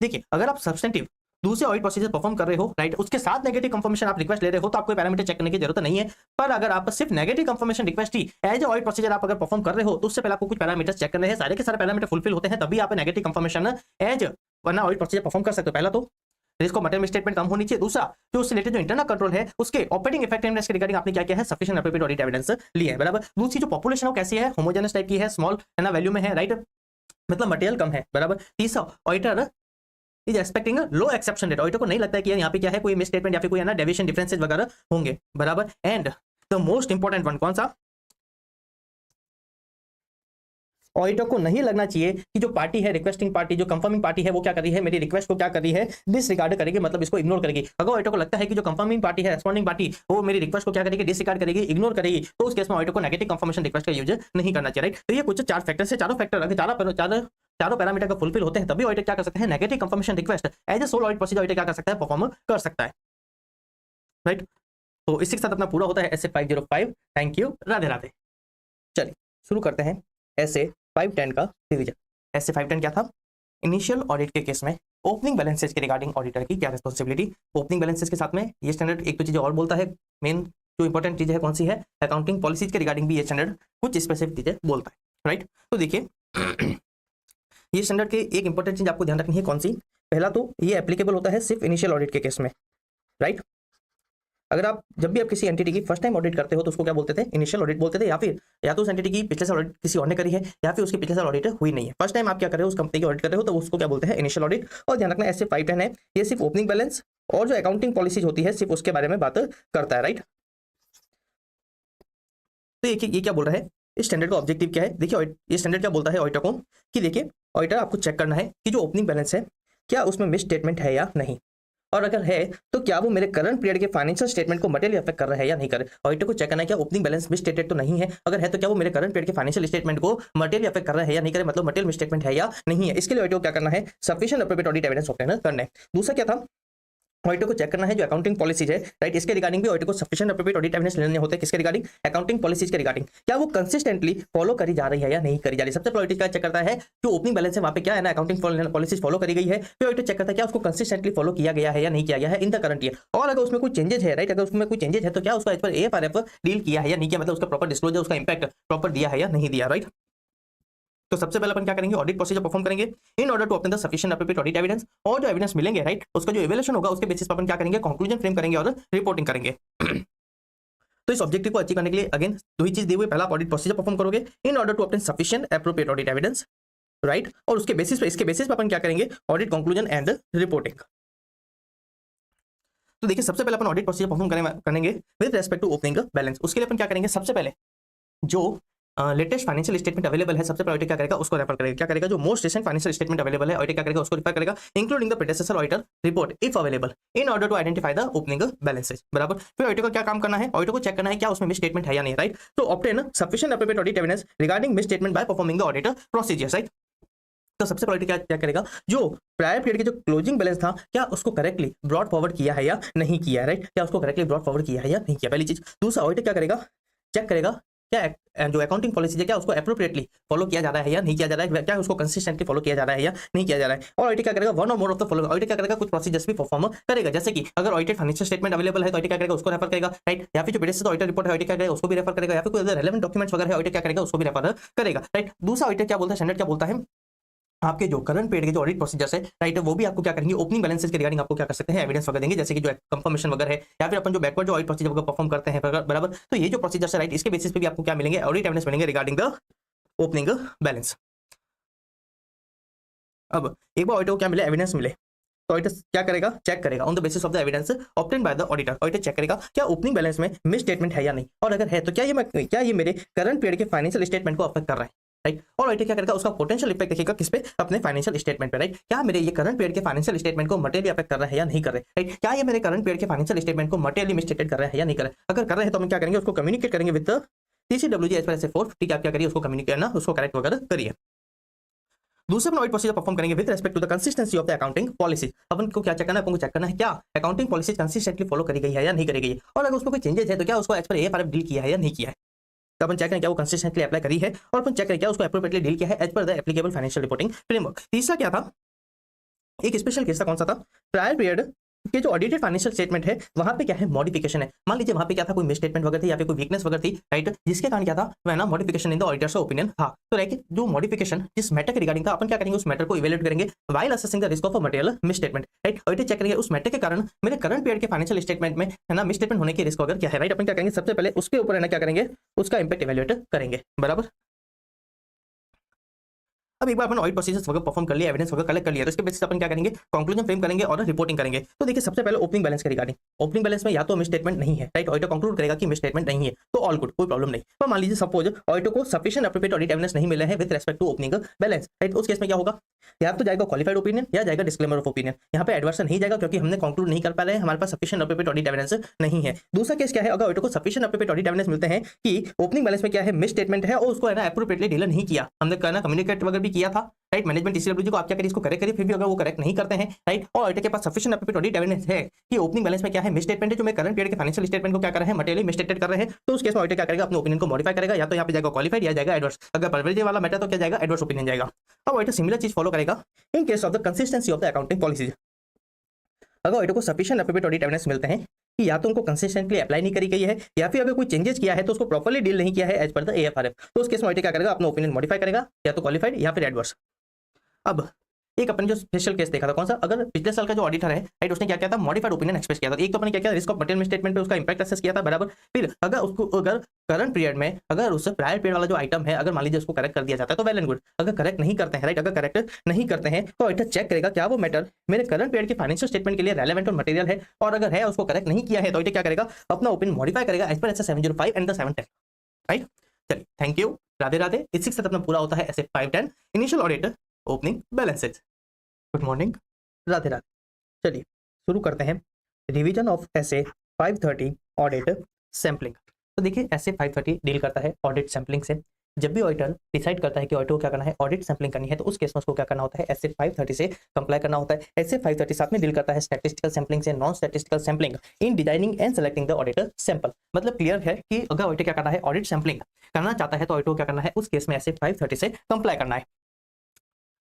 देखिए अगर आप सब्सटेंटिव दूसरे ऑडिट प्रोसीजर परफॉर्म कर रहे हो, राइट, उसके साथ नेगेटिव कंफर्मेशन आप रिक्वेस्ट ले रहे हो तो आपको पैरामीटर चेक करने की जरूरत नहीं है। पर अगर आप सिर्फ नेगेटिव कंफर्मेशन रिक्वेस्ट ही एज ऑडिट प्रोसीजर आप अगर परफॉर्म कर रहे हो तो उससे पहले आपको कुछ पैरामीटर्स चेक करने हैं, सारे के सारे पैरामीटर फुलफिल होते हैं तभी आप नेगेटिव कंफर्मेशन एज वरना ऑडिट प्रोसीजर परफॉर्म कर सकते हो। पहला तो रिस्क ऑफ मटेरियल स्टेटमेंट कम होनी चाहिए, दूसरा जो उससे रिलेटेड जो इंटरनल कंट्रोल है उसके ऑपरेटिंग इफेक्टिवनेस के रिगार्डिंग आपने क्या किया है, सफिशिएंट एप्रोप्रिएट ऑडिट एविडेंस लिया है, बराबर। दूसरी जो पॉपुलेशन है कैसी है, होमोजेनस टाइप की है, स्मॉल है ना वैल्यू में है, राइट, मतलब मटेरियल कम है, बराबर। तीसरा auditor is expecting low exception rate, auditor को नहीं लगता है कि यहाँ पे क्या है कोई मिस स्टेटमेंट या फिर कोई है ना डेविएशन डिफरेंसेस वगैरह होंगे, बराबर। And the most important one कौन सा, ऑडिटर को नहीं लगना चाहिए कि जो पार्टी है, रिक्वेस्टिंग पार्टी, जो कंफर्मिंग पार्टी है वो क्या कर रही है, मेरी रिक्वेस्ट को क्या कर रही है, डिसरिगार्ड करेगी, मतलब इसको इग्नोर करेगी। अगर ऑडिटर को लगता है कि जो कंफर्मिंग पार्टी है, रेस्पॉन्डिंग पार्टी, वो मेरी रिक्वेस्ट को क्या करेगी, डिसरिगार्ड करेगी, इग्नोर करेगी, तो उस केस में ऑडिटर को नेगेटिव कंफर्मेशन रिक्वेस्ट का यूज नहीं करना चाहिए, राइट। तो ये कुछ चार फैक्टर है, चारों फैक्टर अगर चारों पैरामीटर का फुलफिल होते हैं तभी ऑडिटर क्या कर सकते हैं, negative confirmation request as a sole audit procedure auditor क्या कर सकता है, परफॉर्म कर सकता है, राइट। तो इसी के साथ अपना पूरा होता है SA 505। Thank you, Radhe Radhe. चलिए शुरू करते हैं एसए 510 का रिवीजन। एसए 510 क्या था, इनिशियल ऑडिट के केस में ओपनिंग बैलेंसेज के रिगार्डिंग ऑडिटर की क्या रिस्पॉन्सिबिलिटी, ओपनिंग बैलेंसेज के साथ में ये स्टैंडर्ड एक तो चीजें और बोलता है, मेन जो इंपॉर्टेंट चीज है कौन सी है, अकाउंटिंग पॉलिसीज के रिगार्डिंग भी ये स्टैंडर्ड कुछ स्पेसिफिक चीजें बोलता है, राइट। तो देखिए ये स्टैंडर्ड के एक इंपॉर्टेंट चीज आपको ध्यान रखनी है, कौन सी, पहला तो ये एप्लीकेबल होता है सिर्फ इनिशियल ऑडिट के केस में, राइट। अगर आप जब भी आप किसी एंटिटी की फर्स्ट टाइम ऑडिट करते हो तो उसको क्या बोलते थे, इनिशियल ऑडिट बोलते थे, या फिर या तो उस एंटिटी की पिछले साल ऑडिट किसी और ने करी है या फिर उसकी पिछले साल ऑडिट हुई नहीं है, फर्स्ट टाइम आप क्या कर रहे हो, उस कंपनी की ऑडिट कर रहे हो तो उसको क्या बोलते हैं, इनिशियल ऑडिट। और ध्यान रखना एसए 510 है, ये सिर्फ ओपनिंग बैलेंस और जो अकाउंटिंग पॉलिसीज होती है सिर्फ उसके बारे में बात करता है, राइट। तो ये क्या बोल रहा है, इस स्टैंडर्ड का ऑब्जेक्टिव क्या है, देखिए ये स्टैंडर्ड क्या बोलता है ऑडिटर को कि देखिए ऑडिटर आपको चेक करना है कि जो ओपनिंग बैलेंस है क्या उसमें मिस स्टेटमेंट है या नहीं, और अगर है तो क्या वो मेरे करंट पीरियड के फाइनेंशियल स्टेटमेंट को मटेरियली अफेक्ट कर रहा है या नहीं कर रहा है। ऑडिटर को चेक करना है क्या ओपनिंग बैलेंस मिस स्टेटेड तो नहीं है, अगर है तो क्या वो मेरे करंट पीरियड के फाइनेंशियल स्टेटमेंट को मटेरियली अफेक्ट कर रहा है या नहीं करे, मतलब मटेरियल मिस स्टेटमेंट है या नहीं है। इसके लिए ऑडिटर को क्या करना है, sufficient appropriate audit evidence obtain करना है। दूसरा क्या था, ऑडिटर को चेक करना है जो अकाउंटिंग पॉलिसीज है, राइट, इसके रिगार्डिंग भी ऑडिटर को सफिशिएंट एप्रोप्रिएट ऑडिट एविडेंस लेने होते हैं। किसके रिगार्डिंग? अकाउंटिंग पॉलिसीज के रिगार्डिंग, क्या वो कंसिस्टेंटली फॉलो करी जा रही है या नहीं करी जा रही। सबसे पहले ऑडिटर क्या चेक करता है, जो ओपनिंग बैलेंस है वहां पे क्या है ना, अकाउंटिंग पॉलिसीज फॉलो करी गई है। फिर ऑडिटर चेक करता है क्या उसको कंसिस्टेंटली फॉलो किया गया है या नहीं किया गया है इन द करंट ईयर, और अगर उसमें कोई चेंजेस है, राइट, अगर उसमें कोई चेंजेस है तो क्या उसको एज पर AFRF डील किया है या नहीं किया, मतलब उसका प्रॉपर डिस्क्लोजर, उसका इंपैक्ट प्रॉपर दिया है या नहीं दिया, राइट। तो सबसे पहले अपन क्या करेंगे, ऑडिट प्रोसीजर परफॉर्म करेंगे in order to obtain the sufficient appropriate audit evidence, और जो एविडेंस मिलेंगे, राइट, उसका जो इवैल्यूएशन होगा उसके बेसिस पर अपन क्या करेंगे, कंक्लूजन फ्रेम करेंगे और रिपोर्टिंग करेंगे। तो इस ऑब्जेक्टिव को अचीव करने के लिए अगेन दो ही चीज दी हुई, पहला ऑडिट प्रोसीजर परफॉर्म करोगे in order to obtain sufficient appropriate audit evidence, right, और उसके बेसिस पे, इसके बेसिस पे अपन क्या करेंगे, ऑडिट कंक्लूजन एंड रिपोर्टिंग। तो देखिए सबसे पहले अपन ऑडिट प्रोसीजर परफॉर्म करेंगे with respect to opening balance. उसके लिए अपन क्या करेंगे, सबसे पहले जो लेटेस्ट फाइनेंशियल स्टेटमेंट अवेलेबल है, सबसे पहले ऑडिटर क्या करेगा, उसको रेफर करेगा। क्या करेगा, जो most recent financial statement available है ऑडिटर क्या करेगा, उसको रेफर करेगा, including the predecessor auditor report if available, in order to identify the opening balances, बराबर। फिर ऑडिटर को क्या काम करना है, ऑडिटर को चेक करना है क्या उसमें मिस स्टेटमेंट है या नहीं, राइट। तो obtain sufficient appropriate audit evidence regarding miss statement by performing the auditor procedures, right. तो सबसे पहले क्या करेगा, जो प्रायर पीरियड के जो क्लोजिंग बैलेंस था क्या उसको करेक्टली ब्रॉड फॉरवर्ड किया है या नहीं किया है, राइट, क्या उसको करेक्टली ब्रॉड फॉरवर्ड किया है या नहीं किया, पहली चीज। दूसरा ऑडिटर क्या करेगा, चेक करेगा क्या जो अकाउंटिंग पॉलिसी है क्या उसको एप्रोप्रिएटली फॉलो किया जा रहा है या नहीं किया जा रहा है, क्या उसको कंसिस्टेंटली फॉलो किया जा रहा है या नहीं किया जा रहा है। और ऑडिटर क्या करेगा, वन और more of the following, auditor क्या करेगा, कुछ प्रोसीजर्स भी परफॉर्म करेगा, जैसे कि अगर ऑडिटेड फाइनेंशियल स्टेटमेंट अवेलेबल है तो ऑडिटर क्या करेगा, उसको रेफर करेगा, राइट, या फिर जो प्रेडेसेसर ऑडिटर रिपोर्ट है ऑडिटर क्या करेगा, उसको भी रेफर करेगा, या फिर कोई अदर रेलेवेंट डॉक्यूमेंट्स वगैरह है ऑडिटर क्या करेगा, उसको भी रेफर करेगा, राइट। दूसरा ऑडिटर क्या बोलता है, स्टैंडर्ड क्या बोलता है, आपके जो करंट पीरियड के जो ऑडिट प्रोसीजर्स है, राइट, वो भी आपको क्या करेंगे, ओपनिंग बैलेंसेस के रिगार्डिंग आपको क्या कर सकते हैं, एविडेंस वगैरह देंगे, जैसे कि जो कंफर्मेशन वगैरह है, या फिर अपन जो बैकवर्ड जो ऑडिट प्रोसीजर वगैरह परफॉर्म करते हैं, बराबर। तो ये जो प्रोसीजर्स है, राइट, इसके बेसिस पे भी आपको क्या मिलेंगे, ऑडिट एविडेंस मिलेंगे रिगार्डिंग द ओपनिंग बैलेंस। अब एक बार ऑडिटर को क्या मिले, एविडेंस मिले, तो ऑडिटर क्या करेगा, चेक करेगा on the basis of the evidence obtained by the auditor. Auditor check करेगा क्या ओपनिंग बैलेंस में मिस स्टेटमेंट है या नहीं, और अगर है तो क्या ये मेरे करंट पीरियड के फाइनेंशियल स्टेटमेंट को अफेक्ट कर रहा है, राइट। और ऑडिटर क्या करेगा, उसका पोटेंशियल इफेक्ट देखेगा किस पे, अपने फाइनेंशियल स्टेटमेंट पे, राइट। क्या मेरे ये करंट पीरियड के फाइनेंशियल स्टेटमेंट को मटेरियली अफेक्ट कर रहा है या नहीं कर रहे, राइट। क्या ये मेरे करंट पीरियड के फाइनेंशियल स्टेटमेंट को मटेरियली मिसस्टेटेड कर रहा है या नहीं कर रहे, अगर कर रहे हैं तो हम क्या करेंगे, उसको कम्युनिकेट करेंगे विद TCWG एज पर ऐसे 4 ठीक है, आप क्या करिए, उसको कम्युनिकेट करना, उसको करेक्ट वगैरह करिए। दूसरे अपन ऑडिट प्रोसीजर परफॉर्म करेंगे with respect to the consistency of the accounting policy. अपन को क्या चेक करना है, अपन को चेक करना है क्या अकाउंटिंग पॉलिसी कंसिस्टेंटली फॉलो करी गई है या नहीं करी गई है, और अगर उसमें कोई चेंजेस है तो क्या उसको एज पर AFRF डील किया है या नहीं किया है। तो अपन चेक करें क्या वो कंसिस्टेंटली अप्लाई करी है, और अपन चेक करें क्या उसको एप्रोप्रिएटली डील किया है as per the applicable financial reporting framework. तीसरा क्या था, एक स्पेशल केस था, कौन सा था, प्रायर पीरियड के जो ऑडिटेड फाइनेंशियल स्टेटमेंट है वहां पे क्या है, मॉडिफिकेशन है। मान लीजिए वहां पे क्या था, कोई मिस स्टेटमेंट वगैरह थी या फिर कोई वीकनेस वगैरह थी, राइट, जिसके कारण क्या था, वह ना modification in the auditors opinion था। तो राइट, जो मॉडिफिकेशन जिस मैटर के रिगार्डिंग था, अपन क्या करेंगे, उस मैटर को इवैल्यूएट करेंगे while assessing the risk of a material misstatement, right. Auditor check करेंगे उस मैटर के कारण मेरे करंट पीरियड के फाइनेंशियल स्टेटमेंट में है ना मिस स्टेटमेंट होने के रिस्क वगैरह क्या है, राइट। अपन क्या करेंगे, सबसे पहले उसके ऊपर है ना क्या करेंगे, उसका इंपैक्ट इवैल्यूएट करेंगे, बराबर। अब एक बार अपन ऑडिट प्रोसीजर्स वगैरह परफॉर्म कर लिया, एविडेंस वगैरह कलेक्ट कर लिया, तो इसके बेसिस अपन क्या करेंगे, कंक्लूजन फ्रेम करेंगे और रिपोर्टिंग करेंगे। तो देखिए सबसे पहले ओपनिंग बैलेंस के रिगार्डिंग, ओपनिंग बैलेंस में या तो मिस स्टेटमेंट नहीं है, राइट, ऑडिटर कंक्लूड करेगा कि मिस स्टेटमेंट नहीं है, तो ऑल गुड, कोई प्रॉब्लम नहीं। पर मान लीजिए सपोज ऑडिटर को सफिशिएंट एप्रोप्रिएट ऑडिट एविडेंस नहीं मिले हैं with respect to opening balance, right, उस केस में क्या होगा, या तो जाएगा क्वालिफाइड ओपिनियन या जाएगा डिस्क्लेमर ऑफ ओपिनियन। यहाँ पे एडवर्स नहीं जाएगा क्योंकि हमने कंक्लूड नहीं कर पा रहे हैं, हमारे पास सफिशिएंट एप्रोप्रिएट ऑडिट एविडेंस नहीं है। दूसरा केस क्या है, अगर ऑडिटर को सफिशिएंट एप्रोप्रिएट ऑडिट एविडेंस मिलते हैं कि ओपनिंग बैलेंस में क्या है, मिस स्टेटमेंट है, और उसको है ना एप्रोप्रिएटली डील नहीं किया, हमने कहना कम्युनिकेट वगैरह भी किया था, राइट, मैनेजमेंट TCWG को आप क्या करिए, इसको करेक्ट करिए, फिर भी अगर वो करेक्ट नहीं करते हैं, राइट, और ऑडिटर के पास सफिशिएंट एप्रोप्रिएट ऑडिट एविडेंस है कि ओपनिंग बैलेंस में क्या है, मिस स्टेटमेंट है, जो मैं करंट पीरियड के फाइनेंशियल स्टेटमेंट को क्या कर रहे हैं, मटेरियली मिसस्टेटेड कर रहे हैं, तो उस केस में ऑडिटर क्या करेगा, अपने ओपिनियन को मॉडिफाई करेगा, या तो यहाँ पे जाएगा क्वालिफाइड या जाएगा एडवर्स। अगर परवेज वाला मैटर तो क्या जाएगा, एडवर्स ओपिनियन जाएगा। अब ऑडिटर सिमिलर चीज फॉलो करेगा in case of the consistency of the accounting policy. अगर ऑडिटर को सफिशिएंट एप्रोप्रिएट ऑडिट एविडेंस मिलते हैं कि या तो उनको कंसिस्टेंटली अप्लाई नहीं करी गई है, या फिर अगर कोई चेंजेस किया है तो उसको प्रॉपर्ली डील नहीं किया है एज पर द AFRF, तो उस केस में ऑडिटर क्या करेगा, अपना ओपिनियन मॉडिफाई करेगा, या तो क्वालिफाइड या फिर एडवर्स। अब एक अपन जो स्पेशल केस देखा था, कौन सा, अगर पिछले साल का जो ऑडिटर है, राइट, उसने क्या किया था, मॉडिफाइड ओपिनियन एक्सप्रेस किया था। एक तो अपने क्या किया, रिस्क ऑफ मटेरियल स्टेटमेंट पे उसका इंपैक्ट असेस किया था, बराबर। फिर अगर उसको अगर करंट पीरियड में अगर उससे प्रायर पीरियड वाला जो आइटम है, अगर मान लीजिए उसको करेक्ट कर दिया जाता है तो वेल एंड गुड। अगर करेक्ट नहीं करते हैं, राइट, अगर करेक्ट नहीं करते हैं तो ऑडिटर चेक करेगा क्या वो मैटर मेरे करंट पीरियड के फाइनेंशियल स्टेटमेंट के लिए रेलेवेंट और मटेरियल है, और अगर है उसको करेक्ट नहीं किया है तो ऑडिटर क्या करेगा, अपना ओपिनियन मॉडिफाई करेगा एज पर ऐसा 705 एंड द 710, राइट। चलिए, थैंक यू, राधे राधे। इसी के साथ अपना पूरा होता है ऐसे 510 initial audit opening balances. Good morning, Radhe Radhe. चलिए शुरू करते हैं revision of SA 530 audit sampling. तो देखिए SA 530 डील करता है ऑडिट सैम्पलिंग से। जब भी ऑडिटर डिसाइड करता है कि ऑडिटर को क्या करना है, ऑडिट सैंपलिंग करनी है, तो उस केस में उसको क्या करना होता है, एसए 530 से कंप्लाई करना होता है। एसए 530 साथ में डील करता है स्टैटिस्टिकल सैंपलिंग से, non statistical sampling in designing and selecting the auditor sample. मतलब क्लियर है कि अगर ऑडिटर क्या करना है, ऑडिट सैंपलिंग करना चाहता है, तो ऑडिटर को क्या करना है, उस केस में एसए 530 से कंप्लाई करना है।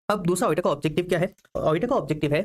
अब दूसरा ऑडिटर का ऑब्जेक्टिव क्या है? ऑडिटर का ऑब्जेक्टिव है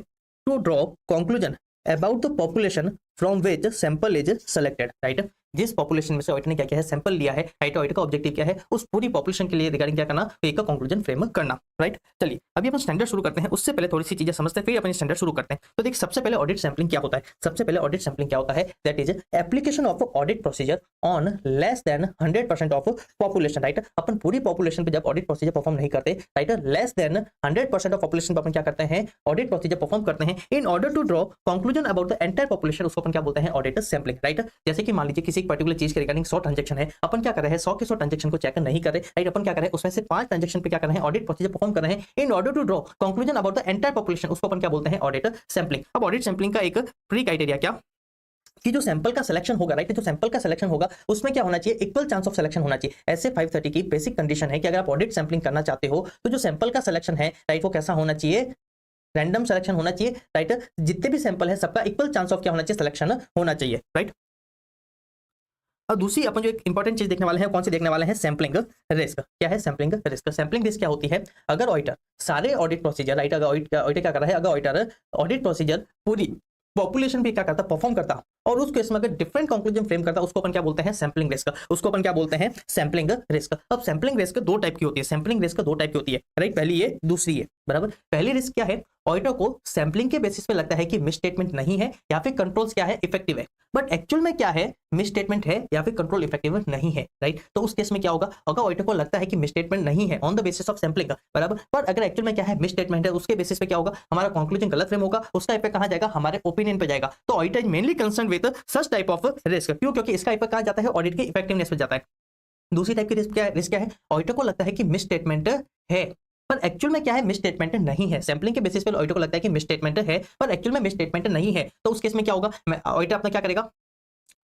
to draw conclusion about the population from which sample is selected, right. जिस पॉपुलेशन में से ऑडिटर ने क्या किया है, सैंपल लिया है, राइट। ऑडिटर का ऑब्जेक्टिव क्या है, उस पूरी पॉपुलेशन के लिए रिगार्डिंग क्या करना, तो एक कंक्लूजन फ्रेम करना, राइट। चलिए अभी अपन स्टैंडर्ड शुरू करते हैं, उससे पहले थोड़ी सी चीजें समझते हैं, फिर अपन स्टैंडर्ड शुरू करते हैं। तो देखिए सबसे पहले ऑडिट सैंपलिंग क्या होता है? सबसे पहले ऑडिट सैंपलिंग क्या होता है, that is application of audit procedure on less than 100% of population, right. अपन पूरी पॉपुलेशन पे जब ऑडिट प्रोसीजर परफॉर्म नहीं करते, right, less than 100% of population पे अपन क्या करते हैं, ऑडिट प्रोसीजर परफॉर्म करते हैं in order to draw conclusion about the entire population, उसको अपन क्या बोलते हैं, ऑडिट सैंपलिंग, राइट। जैसे कि मान लीजिए किसी एक पर्टिकुलर चीज के रिगार्डिंग 100 ट्रांजैक्शन है, अपन क्या कर रहे हैं, 100 के 100 ट्रांजैक्शन को चेक नहीं कर रहे, राइट। अपन क्या कर रहे हैं, उसमें से 5 ट्रांजैक्शन पे क्या कर रहे हैं, ऑडिट प्रोसीजर परफॉर्म कर रहे हैं in order to draw conclusion about the entire population, उसको अपन क्या बोलते हैं, ऑडिट सैंपलिंग। अब ऑडिट सैंपलिंग का एक प्री क्राइटेरिया क्या कि जो सैंपल का सिलेक्शन होगा, राइट, जो सैंपल का सिलेक्शन होगा उसमें क्या होना चाहिए, इक्वल चांस ऑफ सिलेक्शन होना चाहिए। ऐसे 530 की बेसिक कंडीशन है कि अगर आप ऑडिट सैंपलिंग करना चाहते हो तो जो सैंपल का सिलेक्शन है, राइट, वो कैसा होना चाहिए, रैंडम सिलेक्शन होना चाहिए, राइट। जितने भी सैंपल है सबका इक्वल चांस ऑफ क्या होना चाहिए, सिलेक्शन होना चाहिए, राइट। और दूसरी अपन जो एक इंपॉर्टेंट चीज देखने वाले हैं, कौन सी देखने वाले हैं, सैंपलिंग रिस्क। क्या है सैंपलिंग रिस्क? सैंपलिंग रिस्क क्या होती है, अगर ऑडिटर सारे ऑडिट प्रोसीजर, राइट, अगर ऑडिटर क्या कर रहा है, अगर ऑडिटर ऑडिट प्रोसीजर पूरी पॉपुलेशन पे क्या करता, परफॉर्म करता, और उस केस में अगर डिफरेंट कंक्लूजन फ्रेम करता, उसको अपन क्या बोलते हैं, सैंपलिंग रिस्क। उसको अपन क्या बोलते हैं, सैंपलिंग रिस्क। अब सैंपलिंग रिस्क दो टाइप की होती है, सैंपलिंग रिस्क दो टाइप की होती है, राइट। पहली ये, दूसरी ये, बराबर। पहली रिस्क क्या है, ऑडिटर को सैंपलिंग के बेसिस पे लगता है कि मिसस्टेटमेंट नहीं है या फिर कंट्रोल्स क्या है, इफेक्टिव है, बट एक्चुअल में क्या है, मिसस्टेटमेंट है या फिर कंट्रोल इफेक्टिव नहीं है, राइट। तो उस केस में क्या होगा, अगर ऑडिटर को लगता है कि मिसस्टेटमेंट नहीं है on the basis of sampling, बराबर, पर अगर एक्चुअल में क्या है, मिसस्टेटमेंट है, उसके बेसिस पे क्या होगा, हमारा कंक्लूजन गलत फ्रेम होगा, उसका इफेक्ट कहां जाएगा, हमारे ओपिनियन पे जाएगा। तो auditor is mainly concern with such type of risk. क्यों? क्योंकि इसका इफेक्ट कहां जाता है, ऑडिट की इफेक्टिवनेस पे जाता है। दूसरी टाइप की रिस्क क्या है, ऑडिटर को लगता है कि मिसस्टेटमेंट है, पर एक्चुअल में क्या है, मिसस्टेटमेंट नहीं है। सैंपलिंग के बेसिस पे ऑडिटर को लगता है कि मिसस्टेटमेंट है, पर एक्चुअल में मिसस्टेटमेंट नहीं है। तो उस केस में क्या होगा, ऑडिटर अपना क्या करेगा,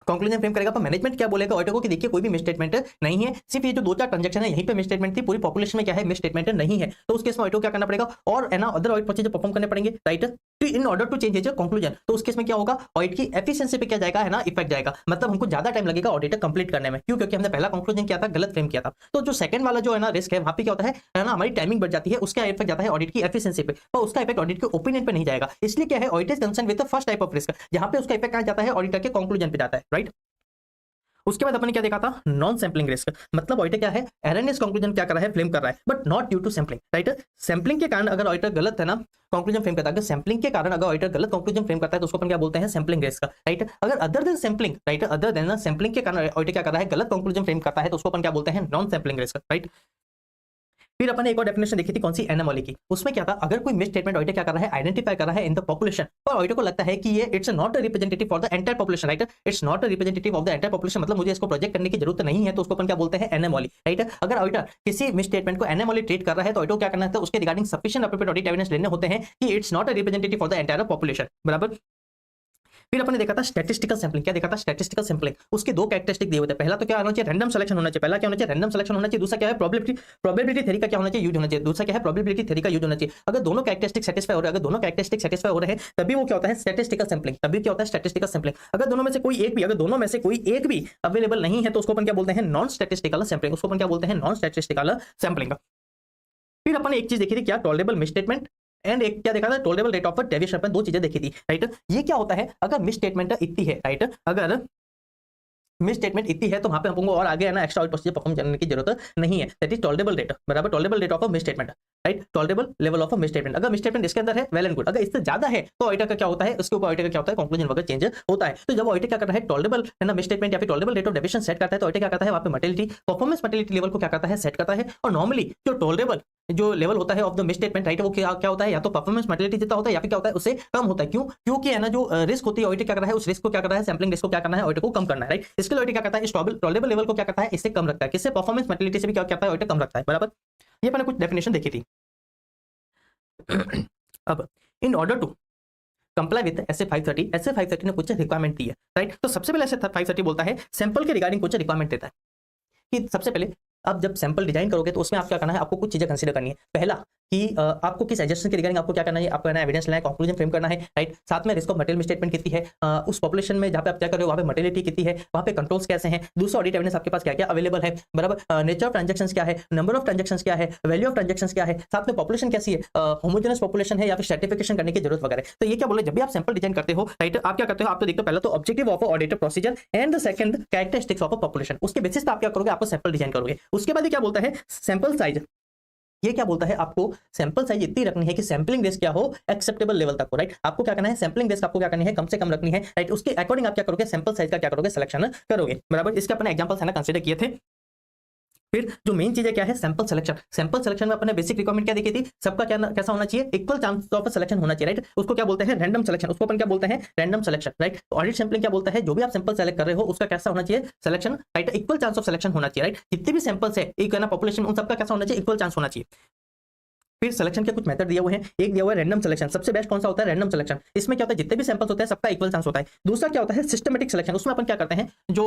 कंक्लूजन फ्रेम करेगा, पर मैनेजमेंट क्या बोलेगा ऑडिटर को कि देखिए कोई भी मिसस्टेटमेंट नहीं है, सिर्फ ये जो 2-4 ट्रांजैक्शन है यहीं पे मिसस्टेटमेंट थी, पूरी पॉपुलेशन में क्या है, मिसस्टेटमेंट नहीं है। तो उस केस में ऑडिटर को क्या करना पड़ेगा, और है ना अदर ऑडिट प्रोसीजर परफॉर्म करने पड़ेंगे, राइट, तो in order to change his conclusion. तो उस केस में क्या होगा, ऑडिट की एफिशिएंसी पे क्या जाएगा, है ना, इफेक्ट जाएगा। मतलब हमको ज्यादा टाइम लगेगा ऑडिटर कंप्लीट करने में। क्यों? क्योंकि हमने पहला कंक्लूजन किया था, गलत फ्रेम किया था। तो जो सेकंड वाला जो है ना रिस्क है, वहां पे क्या होता है ना, हमारी टाइमिंग बढ़ जाती है, उसका इफेक्ट जाता है ऑडिट की एफिशिएंसी पे, पर उसका इफेक्ट ऑडिट के ओपिनियन पे नहीं जाएगा। इसलिए क्या है, auditor is concern with the first type of risk, जहां पे उसका इफेक्ट कहां जाता है, ऑडिटर के कंक्लूजन पे जाता है, राइट। उसके बाद अपन ने क्या देखा था, नॉन सैंपलिंग रिस्क। मतलब ऑडिटर क्या है, एरनियस कंक्लूजन क्या कर रहा है, फ्रेम कर रहा है, but not due to sampling, right. Sampling के कारण अगर ऑडिटर गलत है ना कंक्लूजन फ्रेम करता है, अगर सैंपलिंग के कारण अगर ऑडिटर गलत कंक्लूजन फ्रेम करता है, तो उसको अपन क्या बोलते हैं, सैंपलिंग रिस्क, राइट। अगर other than sampling, right, other than sampling के कारण ऑडिटर क्या कर रहा है, गलत कंक्लूजन फ्रेम करता है, तो उसको अपन क्या बोलते हैं, नॉन सैंपलिंग रिस्क, राइट। फिर अपन ने एक और डेफिनेशन देखी थी, कौन सी, एनोमली की। उसमें क्या था, अगर कोई मिस स्टेटमेंट ऑडिटर क्या कर रहा है, आइडेंटिफाई कर रहा है इन द पॉपुलेशन, पर ऑडिटर को लगता है कि ये it's not representative for the entire population, right, it's not representative of the entire population, मतलब मुझे इसको प्रोजेक्ट करने की जरूरत नहीं है, तो उसको अपन क्या बोलते हैं, एनोमली, राइट। अगर ऑडिटर किसी मिस स्टेटमेंट को एनोमली ट्रीट कर रहा है, तो ऑडिटर क्या करना है, उसके regarding sufficient appropriate audit evidence लेने होते हैं कि it's not representative for the entire population, बराबर। फिर अपन ने देखा था स्टैटिस्टिकल सैंपलिंग। क्या देखा था, स्टैटिस्टिकल सैंपलिंग। उसके दो कैरेक्टरिस्टिक दिए हुए थे। पहला तो क्या होना चाहिए, रैंडम सिलेक्शन होना चाहिए। पहला क्या होना चाहिए, रैंडम सिलेक्शन होना चाहिए। दूसरा क्या है, प्रोबेबिलिटी थ्योरी का क्या होना चाहिए, यूज होना चाहिए। दूसरा क्या है, प्रोबेबिलिटी थ्योरी का यूज होना चाहिए। अगर दोनों कैरेक्टरिस्टिक सेटिस्फाई हो रहे हैं, अगर दोनों कैरेक्टरिस्टिक सेटिस्फाई हो रहे हैं, तभी वो क्या होता है, स्टैटिस्टिकल सैंपलिंग। तभी क्या होता है, स्टैटिस्टिकल सैंपलिंग। अगर दोनों में से कोई एक भी अवेलेबल नहीं है, तो उसको अपन क्या बोलते हैं, नॉन स्टैटिस्टिकल सैंपलिंग। उसको अपन क्या बोलते हैं, नॉन स्टैटिस्टिकल सैंपलिंग। फिर अपन एक चीज देखी थी, क्या, टॉलरेबल मिसस्टेटमेंट एंड एक क्या देखा था, टॉलरेबल रेट ऑफ डेविएशन। अपन दो चीजें देखी थी, राइट। ये क्या होता है, अगर मिसस्टेटमेंट इतनी है, राइट, अगर मिस स्टेटमेंट इतनी है, तो वहां पे हमको और आगे है ना एक्स्ट्रा प्रोसीजर परफॉर्म करने की जरूरत नहीं है। दैट इज टॉलरेबल रेट, बराबर, tolerable rate of miss statement, right, tolerable level of miss statement. अगर मिस स्टेटमेंट इसके अंदर है, वेल एंड गुड। अगर इससे ज्यादा है, तो ऑडिटर का क्या होता है, उसके ऊपर ऑडिटर का क्या होता है, कंक्लूजन वगैरह चेंज होता है। तो जब ऑडिटर क्या करता है, टॉलरेबल है ना मिस स्टेटमेंट या फिर tolerable rate of deviation set करता है, तो ऑडिटर क्या करता है, वहां पे मॉर्टेलिटी, परफॉर्मेंस मॉर्टेलिटी लेवल को क्या करता है, सेट करता है। और नॉर्मली जो टॉलरेबल जो लेवल होता है of the miss statement, right, वो क्या होता है, या तो परफॉर्मेंस मॉर्टेलिटी जितना होता है, या फिर क्या होता है, उससे कम होता है। क्यों? क्योंकि है ना जो रिस्क होती है, ऑडिटर क्या कर रहा है, उस रिस्क को क्या कर रहा है, सैंपलिंग रिस्क को क्या करना है, ऑडिटर को कम करना है, राइट। इसके लिए ऑडिटर क्या करता है, टॉलरेबल लेवल को क्या करता है, इससे कम रखता है। किससे, परफॉर्मेंस मॉर्टेलिटी से भी क्या करता है, ऑडिटर कम रखता है, बराबर। ये मैंने कुछ डेफिनेशन देखी थी। अब in order to comply with SA 530, SA 530 ने कुछ रिक्वायरमेंट दी है, राइट। तो सबसे पहले एसए 530 बोलता है, सैंपल के रिगार्डिंग कुछ रिक्वायरमेंट देता है कि सबसे पहले आप जब सैंपल डिजाइन करोगे तो उसमें आप क्या करना है, आपको कुछ चीजें कंसीडर करनी है। पहला कि आपको किस एडजस्टमेंट के रिगार्डिंग आपको क्या करना है, आपको एविडेंस लेना है, कंक्लूजन फ्रेम करना है, राइट। साथ में रिस्क ऑफ मटेरियल स्टेटमेंट कितनी है, उस पॉपुलेशन में जहां पे आप क्या कर रहे हो वहां पे मटेरियलिटी कितनी है, वहां पे कंट्रोल्स कैसे हैं, दूसरा ऑडिट एविडेंस आपके पास क्या क्या अवेलेबल है, बराबर। नेचर ऑफ ट्रांजैक्शंस क्या है, नंबर ऑफ ट्रांजैक्शंस क्या है, वैल्यू ऑफ ट्रांजैक्शंस क्या है, साथ में पॉपुलेशन कैसी है, होमोजेनस पॉपुलेशन है या फिर सर्टिफिकेशन करने की जरूरत वगैरह। तो ये क्या बोले, जब भी आप सैंपल डिजाइन करते हो, राइट, आप क्या करते हो, आप तो देखते हो पहले तो objective of audit procedure and the second characteristics of population, उसके बेसिस पे आप क्या करोगे, आपको सैंपल डिजाइन करोगे। उसके बाद ये क्या बोलता है, सैंपल साइज। ये क्या बोलता है, आपको सैंपल साइज इतनी रखनी है कि सैंपलिंग रेस क्या हो, एक्सेप्टेबल लेवल तक हो, राइट। आपको क्या करना है, सैंपलिंग रेस आपको क्या करनी है, कम से कम रखनी है, राइट। उसके अकॉर्डिंग आप क्या करोगे, सैंपल साइज का क्या करोगे, सिलेक्शन करोगे, बराबर। इसके अपने एग्जांपल्स है ना कंसीडर किए थे। फिर जो मेन चीज है क्या है, सैंपल सिलेक्शन। सैंपल सिलेक्शन में अपने बेसिक रिक्वायरमेंट क्या देखी थी, सबका क्या कैसा होना चाहिए, इक्वल चांस ऑफ सिलेक्शन होना चाहिए, राइट। उसको क्या बोलते हैं, रैंडम सिलेक्शन, उसको अपन क्या बोलते हैं, रैंडम सिलेक्शन, राइट। तो ऑडिट सैंपलिंग क्या बोलता है, जो भी आप सैंपल सेलेक्ट कर रहे हो उसका कैसा होना चाहिए, selection, right, equal chance of selection होना चाहिए, राइट। जितने भी सैंपल्स है एक है ना पॉपुलेशन, उन सबका कैसा होना चाहिए, इक्वल चांस होना चाहिए। फिर सिलेक्शन के कुछ मेथड दिए हुए हैं, एक दिया हुआ है रैंडम सिलेक्शन। सबसे बेस्ट कौन सा होता है, रैंडम सिलेक्शन। इसमें क्या होता है, जितने भी सैंपल्स होते हैं सबका इक्वल चांस होता है। दूसरा क्या होता है, सिस्टमेटिक सिलेक्शन। उसमें अपन क्या करते हैं, जो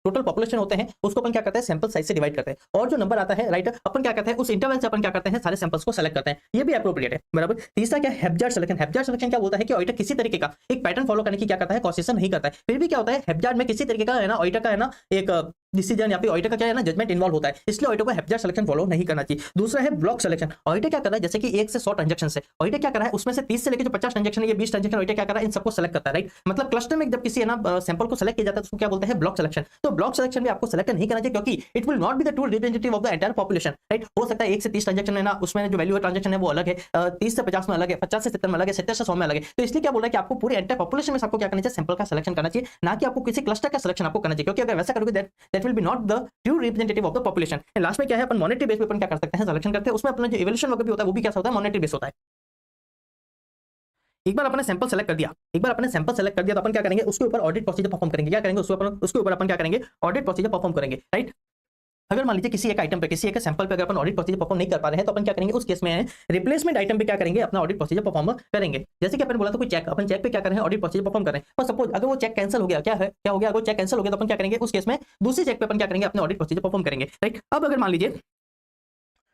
टोटल पॉपुलेशन होते हैं उसको अपन क्या करते हैं, सैंपल साइज से डिवाइड करते हैं, और जो नंबर आता है, राइट, अपन क्या करते हैं, उस इंटरवल से अपन क्या करते हैं, सारे सैंपल्स को सेलेक्ट करते हैं। ये भी एप्रोप्रिएट है, बराबर। तीसरा क्या है, हैजार्ड सिलेक्शन। हैजार्ड सिलेक्शन क्या बोलता है कि ऑडिटर किसी तरीके का एक पैटर्न फॉलो करने की क्या करता है, कोशिश नहीं करता है। फिर भी क्या होता है, हैजार्ड में किसी तरीके का है ना, ऑडिटर का है ना एक डिसीजन या फिर ऑडिटर का क्या है ना, जजमेंट इन्वॉल्व होता है, इसलिए ऑडिटर को हैजार्ड सिलेक्शन फॉलो नहीं करना चाहिए। दूसरा है ब्लॉक सिलेक्शन। ऑडिटर क्या कर रहा है, जैसे कि 1 से 100 ट्रांजैक्शन है, ऑडिटर क्या कर रहा है, उसमें से 30 से लेकर जो 50 ट्रांजैक्शन है, ये 20 ट्रांजैक्शन ऑडिटर क्या कर रहा है, इन सबको सेलेक्ट करता है, राइट। मतलब क्लस्टर में जब किसी है ना सैंपल को सेलेक्ट किया जाता है उसको क्या बोलते हैं, ब्लॉक सिलेक्शन। तो ब्लॉक सिलेक्शन में आपको सेलेक्ट नहीं करना चाहिए, क्योंकि it will not be the true representative of the entire population, right. हो सकता है 1 से 30 ट्रांजैक्शन है ना, उसमें जो वैल्यू है ट्रांजैक्शन है वो अलग है, 30 से 50 में अलग है, 50 से 70 में अलग है, 70 से 100 में अलग है। तो इसलिए क्या बोल रहा है कि आपको पूरी एंटायर पॉपुलेशन में सबको क्या करना चाहिए, सैंपल का सिलेक्शन करना चाहिए, ना कि आपको किसी क्लस्टर का सिलेक्शन आपको करना चाहिए, क्योंकि अगर वैसा करोगे that will be not the true representative of the population. Last में क्या है, अपन मॉनेटरी बेस पे अपन क्या कर सकते हैं, सिलेक्शन करते हैं। उसमें अपना जो इवैल्यूएशन वगैरह भी होता है वो भी क्या होता है, मॉनेटरी बेस होता है। एक बार अपने सैंपल सेलेक्ट कर दिया, एक बार अपने सैंपल सेलेक्ट कर दिया तो अपन क्या करेंगे, उसके ऊपर ऑडिट प्रोसीजर परफॉर्म करेंगे। क्या करेंगे, उसके ऊपर अपन क्या करेंगे, ऑडिट प्रोसीजर परफॉर्म करेंगे, राइट। अगर मान लीजिए किसी एक आइटम पे, किसी एक सैंपल पे अगर अपन ऑडिट प्रोसीजर परफॉर्म नहीं कर पा रहे हैं तो अपन क्या करेंगे, उस केस में रिप्लेसमेंट आइटम पे क्या करेंगे, अपना ऑडिट प्रोसीजर परफॉर्म करेंगे। जैसे कि अपन बोला था कोई चेक, अपन चेक पे क्या कर रहे हैं, ऑडिट प्रोसीजर परफॉर्म कर रहे हैं। और सपोज अगर वो चेक कैंसिल हो गया, क्या हो गया, अगर चेक कैंसिल हो गया तो अपन क्या करेंगे, उस केस में दूसरी चेक पे अपन क्या करेंगे, अपने ऑडिट प्रोसीजर परफॉर्म करेंगे, राइट। अब अगर मान लीजिए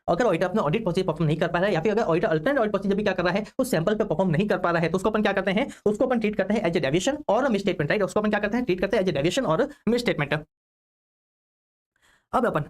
अगर ऑडिटर अपना ऑडिट प्रोसीजर परफॉर्म नहीं कर पा रहा है, या फिर अगर ऑडिटर अल्टरनेट ऑडिट प्रोसीजर भी क्या कर रहा है, उस सैंपल पे परफॉर्म नहीं कर पा रहा है, तो उसको अपन क्या करते हैं, उसको अपन ट्रीट करते हैं एज ए डेविएशन और मिसस्टेटमेंट, राइट। उसको अपन क्या करते हैं, ट्रीट करते हैं एज ए डेविएशन और मिसस्टेटमेंट। अब अपन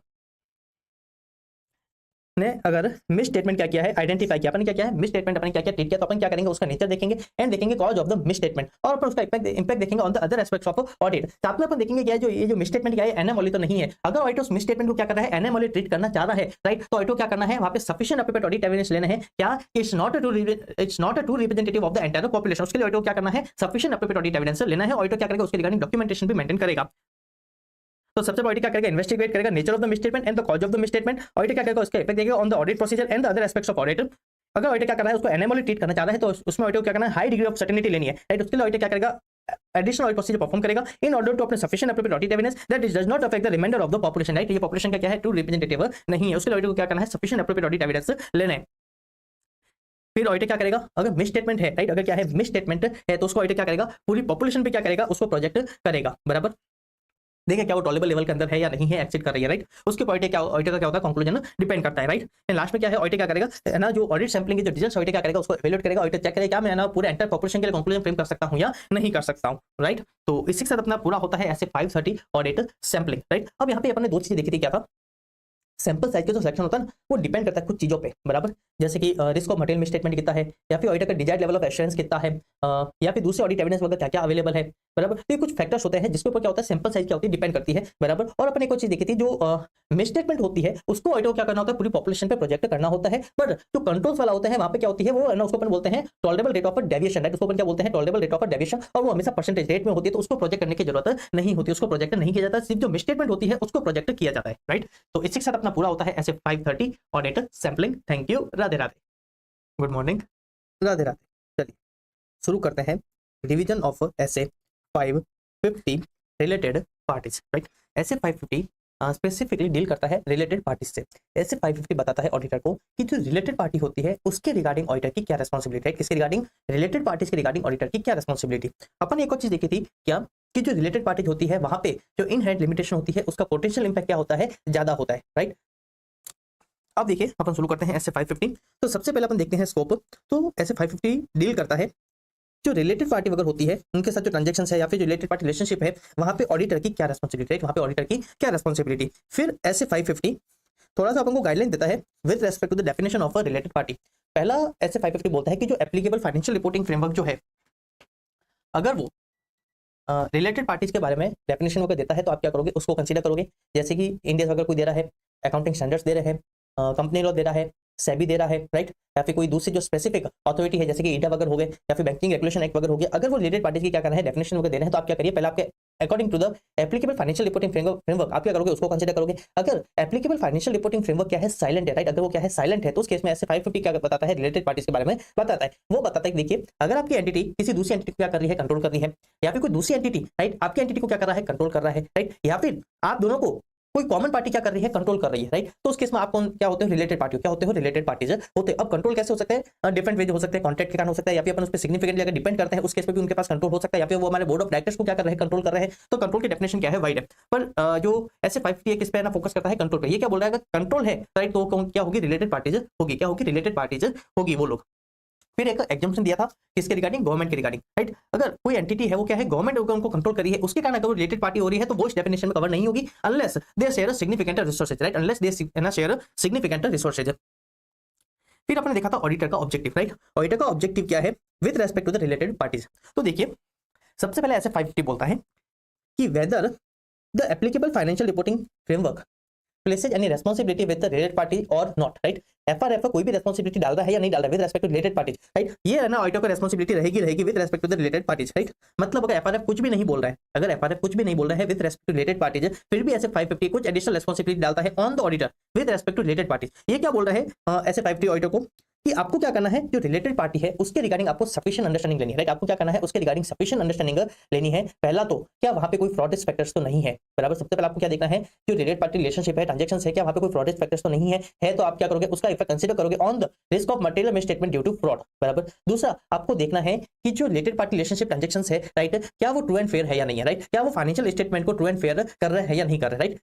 ने अगर मिस स्टेटमेंट क्या किया है, आइडेंटिफाई किया, अपन क्या किया है, मिस स्टेटमेंट अपन क्या क्या ट्रीट किया, तो अपन क्या करेंगे, उसका नेचर देखेंगे एंड देखेंगे cause of the miss statement, और अपन उसका इंपैक्ट देखेंगे on the other aspects of audit. साथ में अपन देखेंगे क्या है, ये जो मिस स्टेटमेंट क्या है, एनएम वाली तो नहीं है। अगर ऑडिटर उस मिस स्टेटमेंट को क्या कर रहा है, एनएम वाली ट्रीट करना चाह रहा है, राइट, तो ऑडिटर क्या करना है, वहां पे सफिशिएंट एप्रोप्रिएट ऑडिट एविडेंस लेना है, क्या it's not a true representative of the entire population. उसके लिए ऑडिटर क्या करना है, सफिशिएंट एप्रोप्रिएट ऑडिट एविडेंस लेना है। ऑडिटर क्या करेगा, उसके रिगार्डिंग डॉक्यूमेंटेशन भी मेंटेन करेगा। तो सबसे ऑडिट क्या करेगा, इन्वेस्टिगेट करेगा nature of the misstatement and the cause of the misstatement. Audit क्या करेगा, उसका इफेक्ट देगा on the audit procedure and the other aspects of audit. अगर ऑडिट क्या कर रहा है, उसको एनएमओली ट्रीट करना चाह रहा है, तो उसमें ऑडिट क्या करना है, हाई डिग्री ऑफ सर्टेनिटी लेनी है, राइट। उसके लिए ऑडिट क्या करेगा, एडिशनल ऑडिट प्रोसीजर परफॉर्म करेगा इन ऑर्डर टू अपने sufficient appropriate audit evidence that it does not affect the reminder of the population, right. ये पॉपुलेशन का क्या है, ट्रू रिप्रेजेंटेटिव नहीं है। उसके लिए ऑडिट को क्या करना है, सफिशिएंट एप्रोप्रिएट ऑडिट एविडेंस लेना है। फिर ऑडिटर क्या करेगा, अगर मिस स्टेटमेंट है, राइट, अगर क्या है मिस स्टेटमेंट है, तो उसको ऑडिटर क्या करेगा, पूरी पॉपुलेशन पे क्या करेगा, उसको प्रोजेक्ट करेगा, बराबर। देखिए क्या वो टॉलेबल लेवल के अंदर है या नहीं है, एक्सिट कर रही है, राइट। उसके ऑडिटर क्या, ऑडिटर का क्या होता है, कंक्लूजन डिपेंड करता है, राइट। लास्ट में क्या है, ऑडिटर क्या करेगा ना, जो ऑडिट सैंपलिंग के जो रिजल्ट्स ऑडिटर क्या करेगा, उसको इवैल्यूएट करेगा। ऑडिटर चेक करेगा क्या मैं ना पूरे एंटायर पॉपुलेशन के लिए कंक्लूजन फ्रेम कर सकता हूं या नहीं कर सकता हूं, राइट। तो इसी के साथ अपना पूरा होता है ऐसे 530 ऑडिट सैंपलिंग, राइट। अब यहाँ पे अपने दो चीजें देखी थी, क्या था, सैंपल साइज का जो सिलेक्शन होता है ना, वो डिपेंड करता है कुछ चीजों पे, बराबर। जैसे कि रिस्क ऑफ मटेरियल मिसस्टेटमेंट कितना है, या फिर ऑडिटर का डिजायर्ड लेवल ऑफ एश्योरेंस कितना है, या फिर दूसरे ऑडिट एविडेंस वगैरह क्या क्या अवेलेबल है, बराबर। तो ये कुछ फैक्टर्स होते हैं जिसके ऊपर क्या होता है, सैंपल साइज क्या होती है, डिपेंड करती है, बराबर। और अपन एक और चीज देखी थी, जो मिसस्टेटमेंट होती है उसको ऑडिटर को क्या करना होता है, पूरी पॉपुलेशन पे प्रोजेक्ट करना होता है। पर जो कंट्रोल्स वाला होता है वहां पे क्या होती है, वो ना उसको अपन बोलते हैं tolerable rate of deviation, right. उसको अपन क्या बोलते हैं, टॉलरेबल रेट ऑफ डेविएशन, और वो हमेशा परसेंटेज रेट में होती है, तो उसको प्रोजेक्ट करने की जरूरत नहीं होती, उसको प्रोजेक्ट नहीं किया जाता। सिर्फ जो मिसस्टेटमेंट होती है उसको प्रोजेक्ट किया जाता है, राइट। तो इसी के साथ अपना पूरा होता है ऐसे 530 audit sampling. Thank you, Radhe Radhe, good morning, Radhe Radhe. चलिए शुरू करते हैं रिवीजन ऑफ ऐसे 550 रिलेटेड पार्टीज, राइट। ऐसे 550 स्पेसिफिकली डील करता है रिलेटेड पार्टीज से। ऐसे 550 बताता है ऑडिटर को कि जो रिलेटेड पार्टी होती है उसके रिगार्डिंग ऑडिटर की क्या रिस्पॉन्सिबिलिटी है, किसके रिगार्डिंग, रिलेटेड पार्टीज के रिगार्डिंग ऑडिटर की क्या रिस्पॉन्सिबिलिटी। अपन एक और चीज देखी थी क्या, कि जो रिलेटेड पार्टी होती है वहां पे जो इनहेरेंट लिमिटेशन होती है उसका पोटेंशियल इंपैक्ट क्या होता है, ज्यादा होता है, राइट। अब देखिए अपन शुरू करते हैं एसए 550। तो सबसे पहले अपन देखते हैं स्कोप। तो एसए 550 डील करता है जो रिलेटेड पार्टी अगर होती है उनके साथ जो ट्रांजेक्शन है या फिर जो रिलेटेड पार्टी रिलेशनशिप है वहां पे ऑडिटर की क्या रेस्पॉन्सिबिलिटी है, वहां पे ऑडिटर की क्या रेस्पॉन्सिबिलिटी। फिर एसए 550 थोड़ा सा अपन को गाइडलाइन देता है with respect to the definition of a related party. पहला एसए 550 बोलता है कि जो एप्लीकेबल फाइनेंशियल रिपोर्टिंग फ्रेमवर्क जो है, अगर वो रिलेटेड पार्टीज के बारे में डेफिनेशन वगैरह देता है तो आप क्या करोगे, उसको कंसीडर करोगे। जैसे कि इंडिया अगर कोई दे रहा है, अकाउंटिंग स्टैंडर्ड्स दे रहे हैं, कंपनी लॉ दे रहा है, सेबी दे रहा है, राइट, या फिर कोई दूसरी जो स्पेसिफिक अथॉरिटी है जैसे कि ईडा वगैरह हो गए या फिर बैंकिंग रेगुलेशन एक्ट वगैरह हो गया, अगर वो रिलेटेड पार्टीज की क्या करना है डेफिनेशन वगैरह देना है तो आप क्या करिए, पहले आपके according to the applicable financial reporting framework आप क्या करोगे, उसको कंसीडर करोगे। अगर एप्लीकेबल फाइनेंशियल रिपोर्टिंग फ्रेमवर्क क्या है, साइलेंट है, राइट, अगर वो क्या है साइलेंट है तो उस केस में ऐसे 550 क्या बताता है, रिलेटेड पार्टीज के बारे में बताता है। वो बताता है कि देखिए अगर आपकी एंटिटी किसी दूसरी एंटिटी को क्या कर रही है, कंट्रोल कर रही है, या फिर कोई दूसरी एंटिटी, राइट, आपकी एंटिटी को क्या कर रहा है, कंट्रोल कर रहा है, राइट, या फिर आप दोनों को कोई कॉमन पार्टी क्या कर रही है, कंट्रोल कर रही है, राइट, तो उस केस में आप कौन क्या होते हो, रिलेटेड पार्टी, क्या होते हो, रिलेटेड पार्टीज होते हैं। अब कंट्रोल कैसे हो सकते हैं, डिफरेंट वेज हो सकते हैं, कॉन्ट्रैक्ट के कारण हो सकता है, या फिर अपन उस पर सिग्निफिकेंटली अगर डिपेंड करते हैं उस केस में भी उनके पास कंट्रोल हो सकता है, या फिर वो हमारे बोर्ड ऑफ डायरेक्टर्स को क्या कर रहे हैं, कंट्रोल कर रहे हैं। तो कंट्रोल की डेफिनेशन क्या है, वाइड है। पर जो ऐसे 550 किस पे ना फोकस करता है, कंट्रोल पे। ये क्या बोल रहा है, अगर कंट्रोल है, राइट, तो क्या होगी, रिलेटेड पार्टीज होगी, क्या होगी, रिलेटेड पार्टीज होगी वो लोग। फिर एक एग्जाम्पशन दिया था किसके रिगार्डिंग, गवर्नमेंट के रिगार्डिंग, राइट, अगर कोई एंटिटी है वो क्या है, गवर्नमेंट उनको कंट्रोल कर रही है, उसके कारण अगर वो रिलेटेड पार्टी हो रही है तो वो इस डेफिनेशन में कवर नहीं होगी unless they share significant resources, right, unless they share significant resources. फिर आपने देखा था ऑडिटर का ऑब्जेक्टिव, राइट, ऑडिटर का ऑब्जेक्टिव क्या है with respect to the related parties. तो देखिए सबसे पहले ऐसे 550 बोलता है कि whether the applicable financial reporting framework places any responsibility with the related party or not, right, FRF कोई भी रेस्पॉन्सिबिलिटी डाल रहा है या नहीं डाल रहा है with respect to related parties, right, ये है ना ऑडिटर का रेस्पॉन्सिबिलिटी रहेगी with respect to the related parties, right. मतलब अगर एफआरएफ कुछ भी नहीं बोल रहा है, अगर एफआरएफ कुछ भी नहीं बोल रहा है with respect to related parties, फिर भी ऐसे 550 कुछ एडिशनल रेस्पॉन्सिबिलिटी डालता है on the auditor with respect to related parties. ये क्या बोल रहा है ऐसे 550 ऑडिटर को कि आपको क्या करना है, जो रिलेटेड पार्टी है उसके रिगार्डिंग आपको सफिशिएंट अंडरस्टैंडिंग लेनी है, राइट, आपको क्या करना है उसके रिगार्डिंग सफिशिएंट अंडरस्टैंडिंग लेनी है। पहला तो क्या वहां पे कोई फ्रॉडेस्ट फैक्टर्स तो नहीं है, बराबर, सबसे पहले आपको क्या देखना है, जो रिलेटेड पार्टी रिलेशनशिप है, ट्रांजैक्शंस है, क्या वहां पे कोई फ्रॉडेस्ट फैक्टर्स तो नहीं है तो आप क्या करोगे, उसका इफेक्ट कंसीडर करोगे on the risk of material misstatement due to fraud, बराबर। दूसरा आपको देखना है कि जो रिलेटेड पार्टी रिलेशनशिप ट्रांजैक्शंस है, राइट, क्या वो ट्रू एंड फेयर है या नहीं है, राइट, क्या वो फाइनेंशियल स्टेटमेंट को ट्रू एंड फेयर कर रहे हैं या नहीं कर रहे, राइट।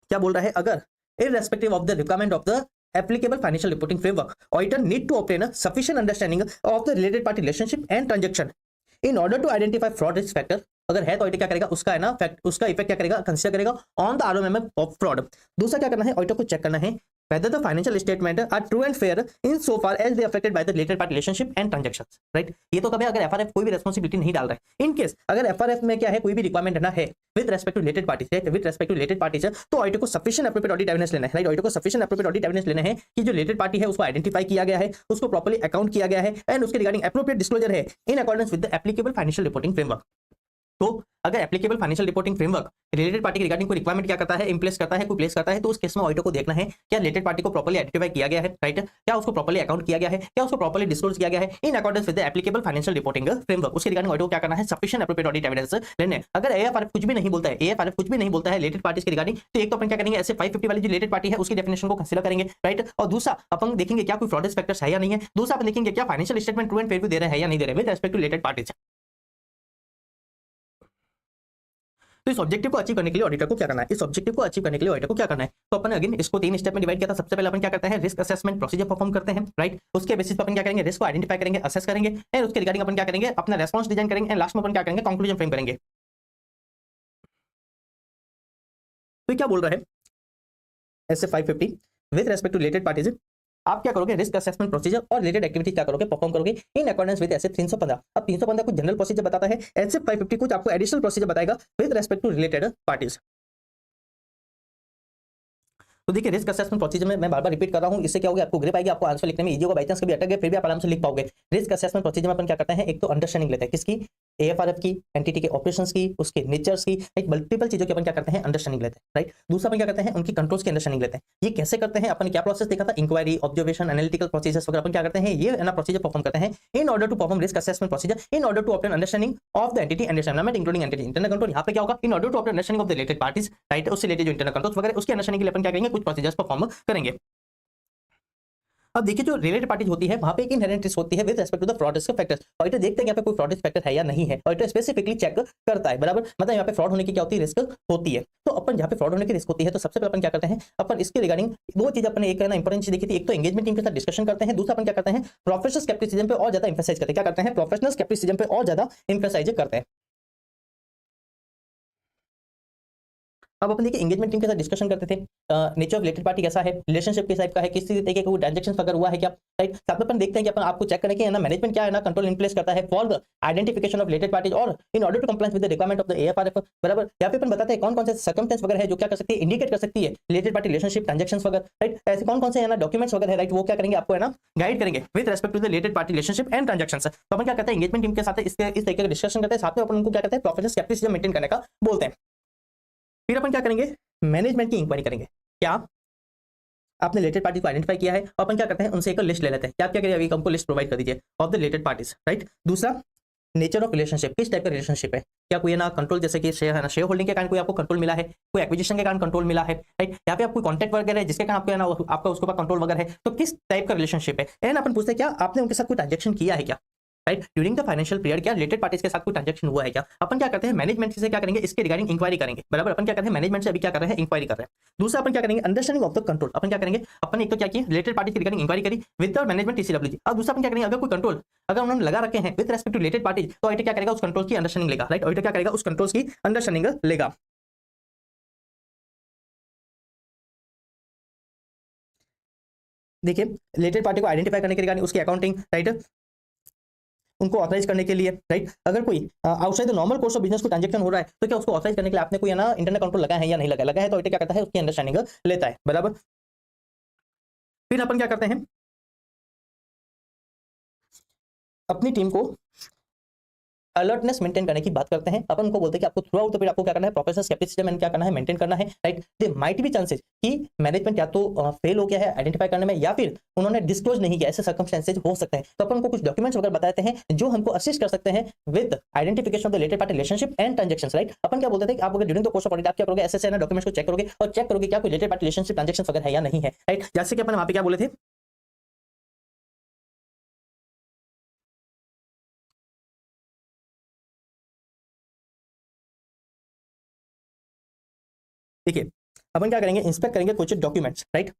क्या बोल रहा है, अगर irrespective of the requirement of the applicable financial reporting framework, auditor need to obtain a sufficient understanding of the related party relationship and transaction in order to identify fraud risk factor। अगर है तो ऑडिटर क्या करेगा, उसका है ना उसका इफेक्ट क्या करेगा, कंसीडर करेगा ऑन द आरओएमएम ऑफ फ्रॉड। दूसरा क्या करना है, ऑडिटर को चेक करना है whether the financial statement are true and fair in so far as they affected by the related party relationship and transactions, right। ये तो कभी अगर एफआरएफ कोई भी रेस्पॉन्सिबिलिटी नहीं डाल रहा है, इन केस अगर एफआरएफ में क्या है कोई भी रिक्वायरमेंट ना है with respect to related parties, right, with respect to related parties, तो ऑडिटर को सफिशिएंट एप्रोप्रिएट ऑडिट एविडेंस लेना है, राइट, ऑडिटर को सफिशिएंट एप्रोप्रिएट ऑडिट एविडेंस लेना है कि जो रिलेटेड पार्टी है उसको आइडेंटिफाई किया गया है, उसको प्रॉपर्ली अकाउंट किया गया है एंड उसके रिगार्डिंग एप्रोप्रिएट डिस्क्लोजर है in accordance with the applicable financial reporting framework. तो अगर applicable financial reporting framework related party के रिगार्डिंग कोई रिक्वायरमेंट क्या करता है, इंप्लेस करता है, कोई प्लेस करता है, तो उस केस में ऑडिटर को देखना है क्या रिलेटेड पार्टी को प्रॉपर्ली आइडेंटिफाई किया गया है, राइट, क्या उसको प्रॉपर्ली अकाउंट किया गया है, क्या उसको प्रॉपर्ली डिस्क्लोज किया गया है in accordance with the applicable financial reporting framework. उसके रिगार्डिंग ऑडिटर को क्या करना है, सफिशिएंट एप्रोप्रिएट ऑडिट एविडेंस लेने। अगर एएफआरएफ कुछ भी नहीं बोलता है, एएफआरएफ कुछ भी नहीं बोलता है रिलेटेड पार्टीज के रिगार्डिंग, तो एक तो अपन क्या करेंगे, ऐसे 550 वाली जो रिलेटेड पार्टी है उसकी डेफिनेशन को कंसीडर करेंगे, राइट, और दूसरा अपन देखेंगे क्या कोई फ्रॉडेस्ट फैक्टर्स है या नहीं है, दूसरा अपन देखेंगे क्या financial statement true and fair दे रहे हैं या नहीं दे रहे with respect to related parties. तो इस ऑब्जेक्टिव को अचीव करने के लिए ऑडिटर को क्या करना है, इस ऑब्जेक्टिव को अचीव करने के लिए ऑडिटर को क्या करना है, तो अपन अगेन इसको 3 स्टेप में डिवाइड किया था। सबसे पहले अपन क्या करते हैं, रिस्क असेसमेंट प्रोसीजर परफॉर्म करते हैं, राइट, उसके बेसिस पर अपन क्या करेंगे, रिस्क को आइडेंटिफाई करेंगे, असेस करेंगे एंड उसके रिगार्डिंग अपन क्या करेंगे, अपना रेस्पॉन्स डिजाइन करेंगे एंड लास्ट में अपन क्या करेंगे, कंक्लूजन फ्रेम करेंगे। तो क्या बोल रहा है SA 550 with respect to related parties, आप क्या करोगे, रिस्क असेसमेंट प्रोसीजर और रिलेटेड एक्टिविटी क्या करोगे, परफॉर्म करोगे इन अकॉर्डेंस विद एसए 315। अब 315 कुछ जनरल प्रोसीजर बताता है, एसए 550 कुछ आपको एडिशनल प्रोसीजर बताएगा with respect to related parties. तो देखिए रिस्क असेसमेंट प्रोसीजर में मैं बार बार रिपीट कर रहा हूं, इससे क्या होगा, आपको ग्रिप आएगी, आपको आंसर लिखने में इजी होगा, बाई चांस कभी अटक गए फिर भी आप आराम से लिख पाओगे। रिस्क असेसमेंट प्रोसीजर में अपन क्या करते हैं, एक तो अंडरस्टैंडिंग लेते हैं किसकी, एएफआरएफ की, एंटिटी के ऑपरेशंस की, उसके नेचर्स की, एक मल्टीपल चीजों की अपन क्या करते हैं, अंडरस्टैंडिंग लेते हैं, राइट। दूसरा अपन क्या करते हैं, उनकी कंट्रोल्स की अंडरस्टैंडिंग लेते हैं। ये कैसे करते हैं, अपन क्या प्रोसेस देखा था, इंक्वायरी, ऑब्जर्वेशन, एनालिटिकल प्रोसीजर्स वगैरह अपन क्या करते हैं, ये ना प्रोसीजर परफॉर्म करते हैं in order to perform risk assessment procedure in order to obtain understanding of the entity and environment including entity internal control. यहाँ पे क्या होगा, in order to obtain understanding of the related parties, right, उससे रिलेटेड जो इंटरनल कंट्रोल्स वगैरह उसके अंडरस्टैंडिंग के लिए अपन क्या करेंगे, कुछ प्रोसीजर्स परफॉर्म करेंगे। अब देखिए जो रिलेटेड पार्टीज होती है वहां पे एक इनहेरेंट रिस्क होती है with respect to the fraud risk factors. Auditor देखते हैं कि यहाँ पे कोई फ्रॉड रिस्क फैक्टर है या नहीं है, ऑडिटर स्पेसिफिकली चेक करता है, बराबर। मतलब यहाँ पे फ्रॉड होने की क्या होती है, रिस्क होती है। तो अपन जहाँ पे फ्रॉड होने की रिस्क होती है तो सबसे पहले अपन क्या करते हैं, अपन इसके रिगार्डिंग दो चीज अपन एक इंपॉर्टेंट चीज देखी थी, एक तो एंगेजमेंट टीम के साथ डिस्कशन करते हैं, दूसरा अपन क्या करते हैं प्रोफेशनल स्केप्टिसिज्म पे और ज्यादा एम्फसाइज करते हैं। क्या करते हैं, प्रोफेशनल स्केप्टिसिज्म पे और ज्यादा एम्फसाइज करते हैं। अब अपन देखिए एंगेजमेंट टीम के साथ डिस्कशन करते थे, नेचर ऑफ रिलेटेड पार्टी कैसा है, रिलेशनशिप किस टाइप का है, किस तरीके का कोई ट्रांजैक्शन अगर हुआ है क्या, राइट। साथ में अपन देखते हैं कि अपन आपको चेक करें कि ना मैनेजमेंट क्या है ना कंट्रोल इन प्लेस करता है for the identification of related parties और in order to compliance with the requirement of the AFRF, बराबर। यहाँ पे अपन बताते हैं कौन कौन से सर्कमस्टेंस वगैरह है जो क्या कर सकती है, इंडिकेट कर सकती है रिलेटेड पार्टी रिलेशनशिप ट्रांजैक्शंस वगैरह, राइट। ऐसे कौन कौन से है ना डॉक्यूमेंट्स वगैरह है, राइट, वो क्या करेंगे आपको है ना गाइड करेंगे with respect to the related party relationship and transactions. तो अपन क्या करते हैं एंगेजमेंट टीम के साथ इस तरीके का डिस्कशन करते हैं, साथ में अपन उनको क्या करते हैं प्रोफेशनल स्केप्टिसिज्म मेंटेन करने का बोलते हैं। फिर अपन क्या करेंगे, मैनेजमेंट की इंक्वायरी करेंगे। क्या आपने रिलेटेड पार्टी को आइडेंटिफाई किया है, और अपन क्या करते हैं उनसे एक लिस्ट ले लेते हैं, क्या क्या करिए अभी हमको लिस्ट प्रोवाइड कर दीजिए of the related parties, right. दूसरा नेचर ऑफ रिलेशनशिप, किस टाइप का रिलेशनशिप है, क्या कोई ना कंट्रोल जैसे कि शेयर है ना, शेयर होल्डिंग के कारण कोई आपको कंट्रोल मिला है, कोई एक्विजिशन के कारण कंट्रोल मिला है, राइट। यहाँ पे आप कोई कॉन्टैक्ट वगैरह है जिसके कारण आपको है ना आपका उसके ऊपर कंट्रोल वगैरह है, तो किस टाइप का रिलेशनशिप है। एंड अपन पूछते हैं क्या आपने उनके साथ कोई ट्रांजेक्शन किया है क्या, right, during the financial period क्या रिलेटेड पार्टीज के साथ कोई ट्रांजेक्शन हुआ है क्या। अपन क्या करते हैं मैनेजमेंट से क्या करेंगे इसके रिगार्डिंग इंक्वायरी करेंगे, बराबर। अपन क्या करते हैं मैनेजमेंट से अभी क्या कर रहे हैं इंक्वायरी कर रहे हैं। दूसरा अपन क्या करेंगे अंडरस्टैंडिंग ऑफ द कंट्रोल, अपन क्या करेंगे अपन एक तो क्या किया रिलेटेड पार्टीज के रिगार्डिंग इंक्वायरी करी विद द मैनेजमेंट टीसीडब्ल्यूजी। अब दूसरा अपन क्या करेंगे अगर कोई कंट्रोल अगर उन्होंने लगा रखे हैं with respect to related parties तो ऑडिटर क्या करेगा उस कंट्रोल की अंडरस्टैंडिंग लेगा, राइट। ऑडिटर क्या करेगा उस कंट्रोल्स की अंडरस्टैंडिंग लेगा। देखिए रिलेटेड पार्टी को आइडेंटिफाई करने के रिगार्डिंग उसकी अकाउंटिंग, राइट, उनको ऑथराइज करने के लिए, राइट। अगर कोई outside the normal course of business को ट्रांजैक्शन हो रहा है तो क्या उसको ऑथराइज करने के लिए आपने कोई ना इंटरनल कंट्रोल लगा है या नहीं लगा है, तो ऑडिटर क्या करता है उसकी अंडरस्टैंडिंग लेता है, बराबर। फिर अपन क्या करते हैं अपनी टीम को अलर्टनेस मेंटेन करने की बात करते हैं। अपन को बोलते हैं कि आपको थ्रू आउट द पीरियड आपको क्या करना है प्रोफेशनल स्केप्टिसिज्म एंड क्या करना है मेंटेन करना है, right. There might be chances कि मैनेजमेंट या तो फेल हो गया है आइडेंटिफाई करने में या फिर उन्होंने डिस्क्लोज नहीं किया, ऐसे सर्कमस्टेंसेस हो सकते हैं। तो अपन को कुछ डॉक्यूमेंट्स वगैरह बताते हैं जो हमको असिस्ट कर सकते हैं with identification of the related party relationship and transactions, right. अपन क्या बोलते थे कि आप अगर during the course of audit आप क्या करोगे ऐसे ना डॉक्यूमेंट्स को चेक करोगे और चेक करोगे क्या कोई रिलेटेड पार्टी रिलेशनशिप ट्रांजैक्शंस वगैरह है या नहीं है, राइट। जैसे कि अपन वहां पे क्या बोले थे देखिए अपन क्या करेंगे इंस्पेक्ट करेंगे कुछ डॉक्यूमेंट्स, राइट,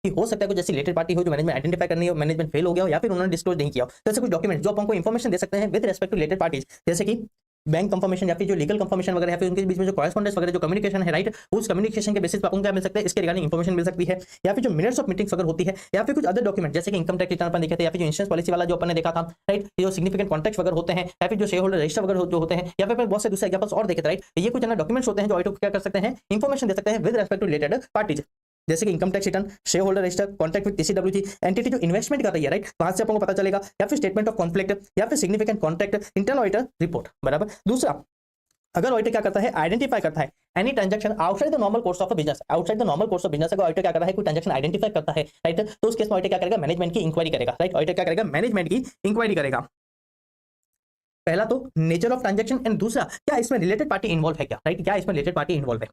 कि हो सकता है कुछ जैसी रिलेटेड पार्टी हो जो मैनेजमेंट आइडेंटिफाई करनी हो, मैनेजमेंट फेल हो गया हो या फिर उन्होंने डिस्क्लोज नहीं किया हो। तो ऐसे कुछ डॉक्यूमेंट जो आपको इन्फॉर्मेशन दे सकते हैं with respect to related parties, जैसे कि बैंक कंफर्मेशन या फिर जो लीगल कंफर्मेशन वगैरह है, फिर उनके बीच में जो कॉरेस्पॉन्डेंस वगैरह जो कम्युनिकेशन है, राइट, उस कम्युनिकेशन के बेसिस पर आपको क्या मिल सकता है इसके रिगार्डिंग इन्फॉर्मेशन मिल सकती है, या फिर जो मिनट्स ऑफ मीटिंग्स वगैरह होती है, या फिर कुछ अदर डॉक्यूमेंट जैसे कि इनकम टैक्स रिटर्न अपन देखे थे, या फिर जो इंश्योरेंस पॉलिसी वाला जो अपन ने देखा था, राइट, जो सिग्निफिकेंट कॉन्ट्रैक्ट्स वगैरह होते हैं, या फिर जो शेयर होल्डर रजिस्टर वगैरह जो होते हैं, या फिर बहुत से दूसरे एग्जांपल्स और देखे थे, राइट। ये कुछ डॉक्यूमेंट्स होते हैं जो ऑडिटर क्या कर सकते हैं इन्फॉर्मेशन दे सकते हैं with respect to related parties, जैसे कि income tax return, shareholder register, contract with TCWG, entity जो इन्वेस्टमेंट कर रही है, राइट, वहां से आपको पता चलेगा, या फिर स्टेटमेंट ऑफ कॉन्फ्लिक्ट, या फिर significant contract, internal auditor report, बराबर। दूसरा अगर ऑडिटर क्या करता है आइडेंटिफाई करता है any transaction outside the normal course of business, outside the normal course of business अगर ऑडिटर क्या कर रहा है कोई ट्रांजैक्शन आइडेंटिफाई करता है, राइट, तो उस केस में ऑडिटर क्या करेगा मैनेजमेंट की इंक्वायरी करेगा, राइट। ऑडिटर क्या करेगा मैनेजमेंट की इंक्वायरी करेगा। पहला तो नेचर ऑफ ट्रांजैक्शन एंड दूसरा क्या इसमें रिलेटेड पार्टी इन्वॉल्व है क्या, राइट, क्या इसमें रिलेटेड पार्टी इन्वॉल्व है।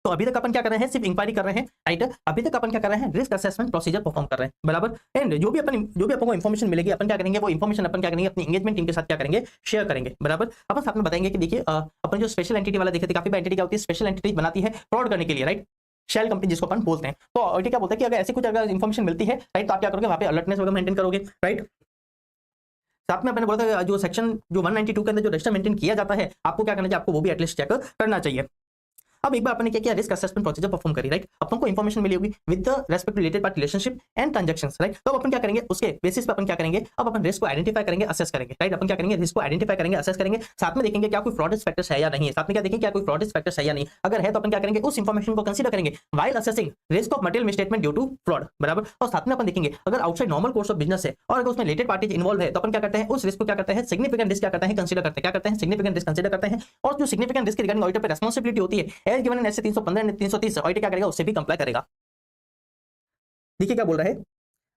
तो अभी तक अपन क्या कर रहे हैं सिर्फ इंक्वायरी कर रहे हैं, राइट। अभी तक अपन क्या कर रहे हैं रिस्क असेसमेंट प्रोसीजर परफॉर्म कर रहे हैं, बराबर। एंड जो भी अपन को इन्फॉर्मेशन मिलेगी अपन क्या करेंगे वो इन्फॉर्मेशन अपन क्या करेंगे अपनी एंगेजमेंट टीम के साथ क्या करेंगे शेयर करेंगे, बराबर। अपन साथ में बताएंगे कि देखिए अपन जो स्पेशल एंटिटी वाला देखे थे काफी एंटिटी क्या होती है स्पेशल एंटिटी बनाती है फ्रॉड करने के लिए, राइट, शेल कंपनी जिसको अपन बोलते हैं। तो ऑडिटर क्या बोलते हैं कि अगर ऐसी कुछ अगर इन्फॉर्मेशन मिलती है, राइट, तो आप क्या करोगे वहां पे अलर्टनेस वगैरह मेंटेन करोगे, राइट। साथ में मैंने बोला था जो सेक्शन जो 192 के अंदर जो रजिस्टर मेंटेन किया जाता है आपको क्या करना चाहिए आपको वो भी एटलीस्ट चेक करना चाहिए। अब एक बार अपने क्या किया रिस्क असेसमेंट प्रोसीजर परफॉर्म करी, राइट। अपन को इन्फॉर्मेशन मिली होगी with the respect to related party relationship and transactions, right. तो अपन क्या करेंगे उसके बेसिस पे अपन क्या करेंगे अब अपन रिस्क को आइडेंटिफाई करेंगे असेस करेंगे, राइट। अपन क्या करेंगे रिस्क को आइडेंटिफाई करेंगे असेस करेंगे, साथ में देखेंगे क्या कोई फ्रॉड फैक्टर्स है या नहीं है, साथ में क्या देखेंगे क्या कोई फ्रॉड फैक्टर्स है या नहीं, अगर है तो अपन क्या करेंगे उस इन्फॉर्मेशन को कंसीडर करेंगे while assessing risk of material misstatement due to fraud, बराबर। और साथ में अपन देखेंगे अगर outside normal course of business है और अगर उसमें रिलेटेड पार्टीज इन्वॉल्व है तो अपन क्या करते हैं उस रिस्क को क्या करते हैं सिग्निफिकेंट रिस्क क्या करते हैं कंसीडर करते हैं, क्या करते हैं सिग्निफिकेंट रिस्क कंसीडर करते हैं। और जो सिग्निफिकेंट रिस्क रिगार्डिंग ऑडिटर पे रिस्पांसिबिलिटी होती है as given in SA 315 330 auditor क्या करेगा उससे भी कंप्लाई करेगा। देखिए क्या बोल रहा है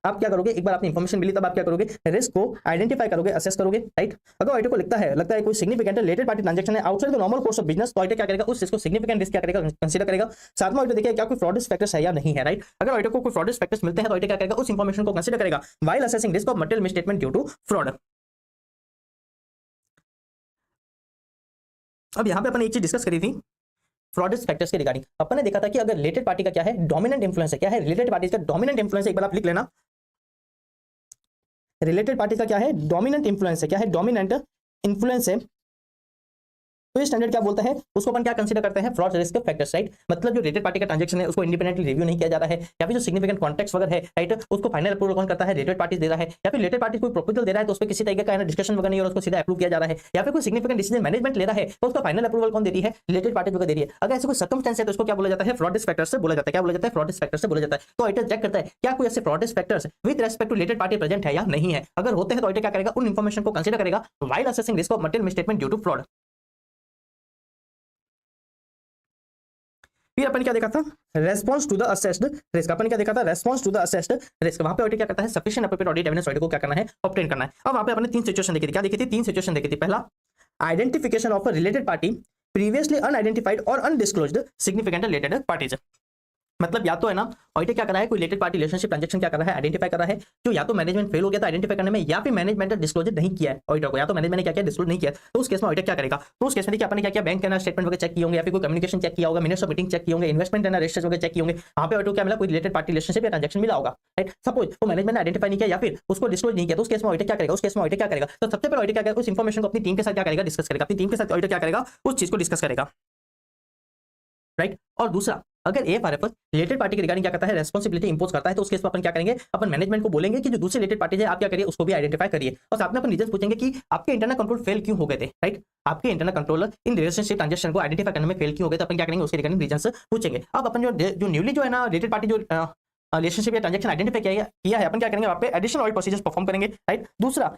आप क्या करोगे, एक बार आपने इन्फॉर्मेशन मिली तब आप क्या करोगे, रिस्क को आइडेंटिफाई करोगे, असेस करोगे, राइट। अगर ऑडिटर को लगता है कोई सिग्निफिकेंट रिलेटेड पार्टी ट्रांजैक्शन है outside the normal course of business, तो ऑडिटर क्या करेगा, उस चीज को सिग्निफिकेंट रिस्क क्या करेगा, कंसीडर करेगा। साथ में ऑडिटर देखेगा क्या कोई फ्रॉड फैक्टर्स है या नहीं है, राइट। अगर ऑडिटर को कोई फ्रॉड फैक्टर्स मिलते हैं तो ऑडिटर क्या करेगा, उस इंफॉर्मेशन को कंसीडर करेगा while assessing risk of material misstatement due to fraud. अब यहां पे अपन एक चीज डिस्कस करी थी फ्रॉडेस्ट फैक्टर्स के रिगार्डिंग। अपन ने देखा था कि अगर रिलेटेड पार्टी का क्या है, डोमिनेंट इन्फ्लुएंस है, क्या है रिलेटेड पार्टी का डोमिनेंट इन्फ्लुएंस, एक बार आप लिख लेना, रिलेटेड पार्टी का क्या है, डोमिनेंट इन्फ्लुएंस है, क्या है डोमिनेंट इन्फ्लुएंस है। तो ये स्टैंडर्ड क्या बोलता है, उसको अपन क्या कंसीडर करते हैं, फ्रॉड रिस्क फैक्टर्स, राइट। मतलब जो रिलेटेड पार्टी का ट्रांजैक्शन है उसको इंडिपेंडेंटली रिव्यू नहीं किया जा रहा है, या फिर जो सिग्निफिकेंट कॉन्टेक्स्ट वगैरह है, राइट, उसको फाइनल अप्रूवल कौन करता है, रिलेटेड पार्टी दे रहा है, या फिर रिलेटेड पार्टी कोई प्रपोजल दे रहा है तो उस पर किसी तरीके का डिस्कशन वगैरह नहीं और उसको सीधा अप्रूव किया जा रहा है, या फिर कोई सिग्निफिकेंट डिसीजन मैनेजमेंट ले रहा है तो उसका फाइनल अप्रूवल कौन देती है, रिलेटेड पार्टी जो दे रही है। अगर ऐसे कोई सर्कमस्टेंस है तो उसको क्या बोला जाता है, फ्रॉड रिस्क फैक्टर्स से बोला जाता है। क्या बोला जाता है, फ्रॉड रिस्क फैक्टर्स से बोला जाता है। तो ऑडिटर चेक करता है क्या कोई ऐसे fraud risk factors with respect to related party present है या नहीं है। अगर होते हैं तो ऑडिटर क्या करेगा, उन इंफॉर्मेशन को कंसीडर करेगा while assessing risk of material misstatement due to fraud. फिर अपन क्या देखा था, response to the assessed risk. अपन क्या देखा था, response to the assessed risk. वहां पे ऑडिटर क्या करता है, sufficient appropriate audit evidence auditor को क्या करना है, ऑब्टेन करना है। अब वहां पे अपने तीन सिचुएशन देखी थी, क्या देखी थी, तीन सिचुएशन देखी थी। पहला, identification of a related party previously unidentified और अनडिस्क्लोज्ड सिग्निफिकेंट रिलेटेड पार्टीज। मतलब या तो है ना, ऑडिटर क्या कर रहा है, कोई रिलेटेड पार्टी रिलेशनशिप ट्रांजैक्शन क्या कर रहा है, आइडेंटिफाई कर रहा है, जो या तो मैनेजमेंट फेल हो गया था आइडेंटिफाई करने में, या फिर मैनेजमेंट ने डिस्क्लोजर नहीं किया है ऑडिटर को, या तो मैनेजमेंट ने क्या किया, डिस्क्लोज नहीं किया। तो उस केस में ऑडिटर क्या करेगा, तो उस केस में क्या अपने क्या बैंक के स्टेटमेंट वगैरह चेक किए होंगे, या फिर कोई कम्युनिकेशन चेक किया होगा, मिनट्स ऑफ मीटिंग चेक किए होंगे, इन्वेस्टमेंट एंड रजिस्टर्स वगैरह चेक किए होंगे। वहां पे ऑडिटर क्या मिला, कोई रिलेटेड पार्टी रिलेशनशिप या ट्रांजैक्शन मिला होगा, राइट। सपोज वो मैनेजमेंट ने आइडेंटिफाई नहीं किया या फिर उसको डिस्क्लोज नहीं किया, तो उस केस में ऑडिटर क्या करेगा, उस केस में ऑडिटर क्या करेगा, तो सबसे पहले ऑडिटर क्या करेगा, उस इंफॉर्मेशन को अपनी टीम के साथ क्या करेगा, डिस्कस करेगा। अपनी टीम के साथ ऑडिटर क्या करेगा, उस चीज को डिस्कस करेगा, राइट। और दूसरा, अगर एएफआरएफ रिलेटेड पार्टी के रिगार्डिंग क्या करता है, रेस्पॉन्सिबिलिटी इंपोज करता है, तो उस केस में अपन क्या करेंगे, अपन मैनेजमेंट को बोलेंगे कि जो दूसरी रिलेटेड पार्टी है आप क्या करिए, उसको भी आइडेंटिफाई करिए। और साथ में अपन रीजन पूछेंगे कि आपके इंटरनल कंट्रोल फेल क्यों हो गए थे, राइट। आपके internal controller in relationship transaction को आइडेंटिफाई करने में फेल क्यों हो गए, तो अपन क्या करेंगे, उसके रिगार्डिंग रीजन पूछेंगे। अब अपन जो न्यूली जो है ना रिलेटेड पार्टी जो रिलेशनशिप या ट्रांजैक्शन आइडेंटिफाई किया है, अपन क्या करेंगे, वहां पे एडिशनल ऑडिट प्रोसीजर्स परफॉर्म करेंगे, राइट। दूसरा,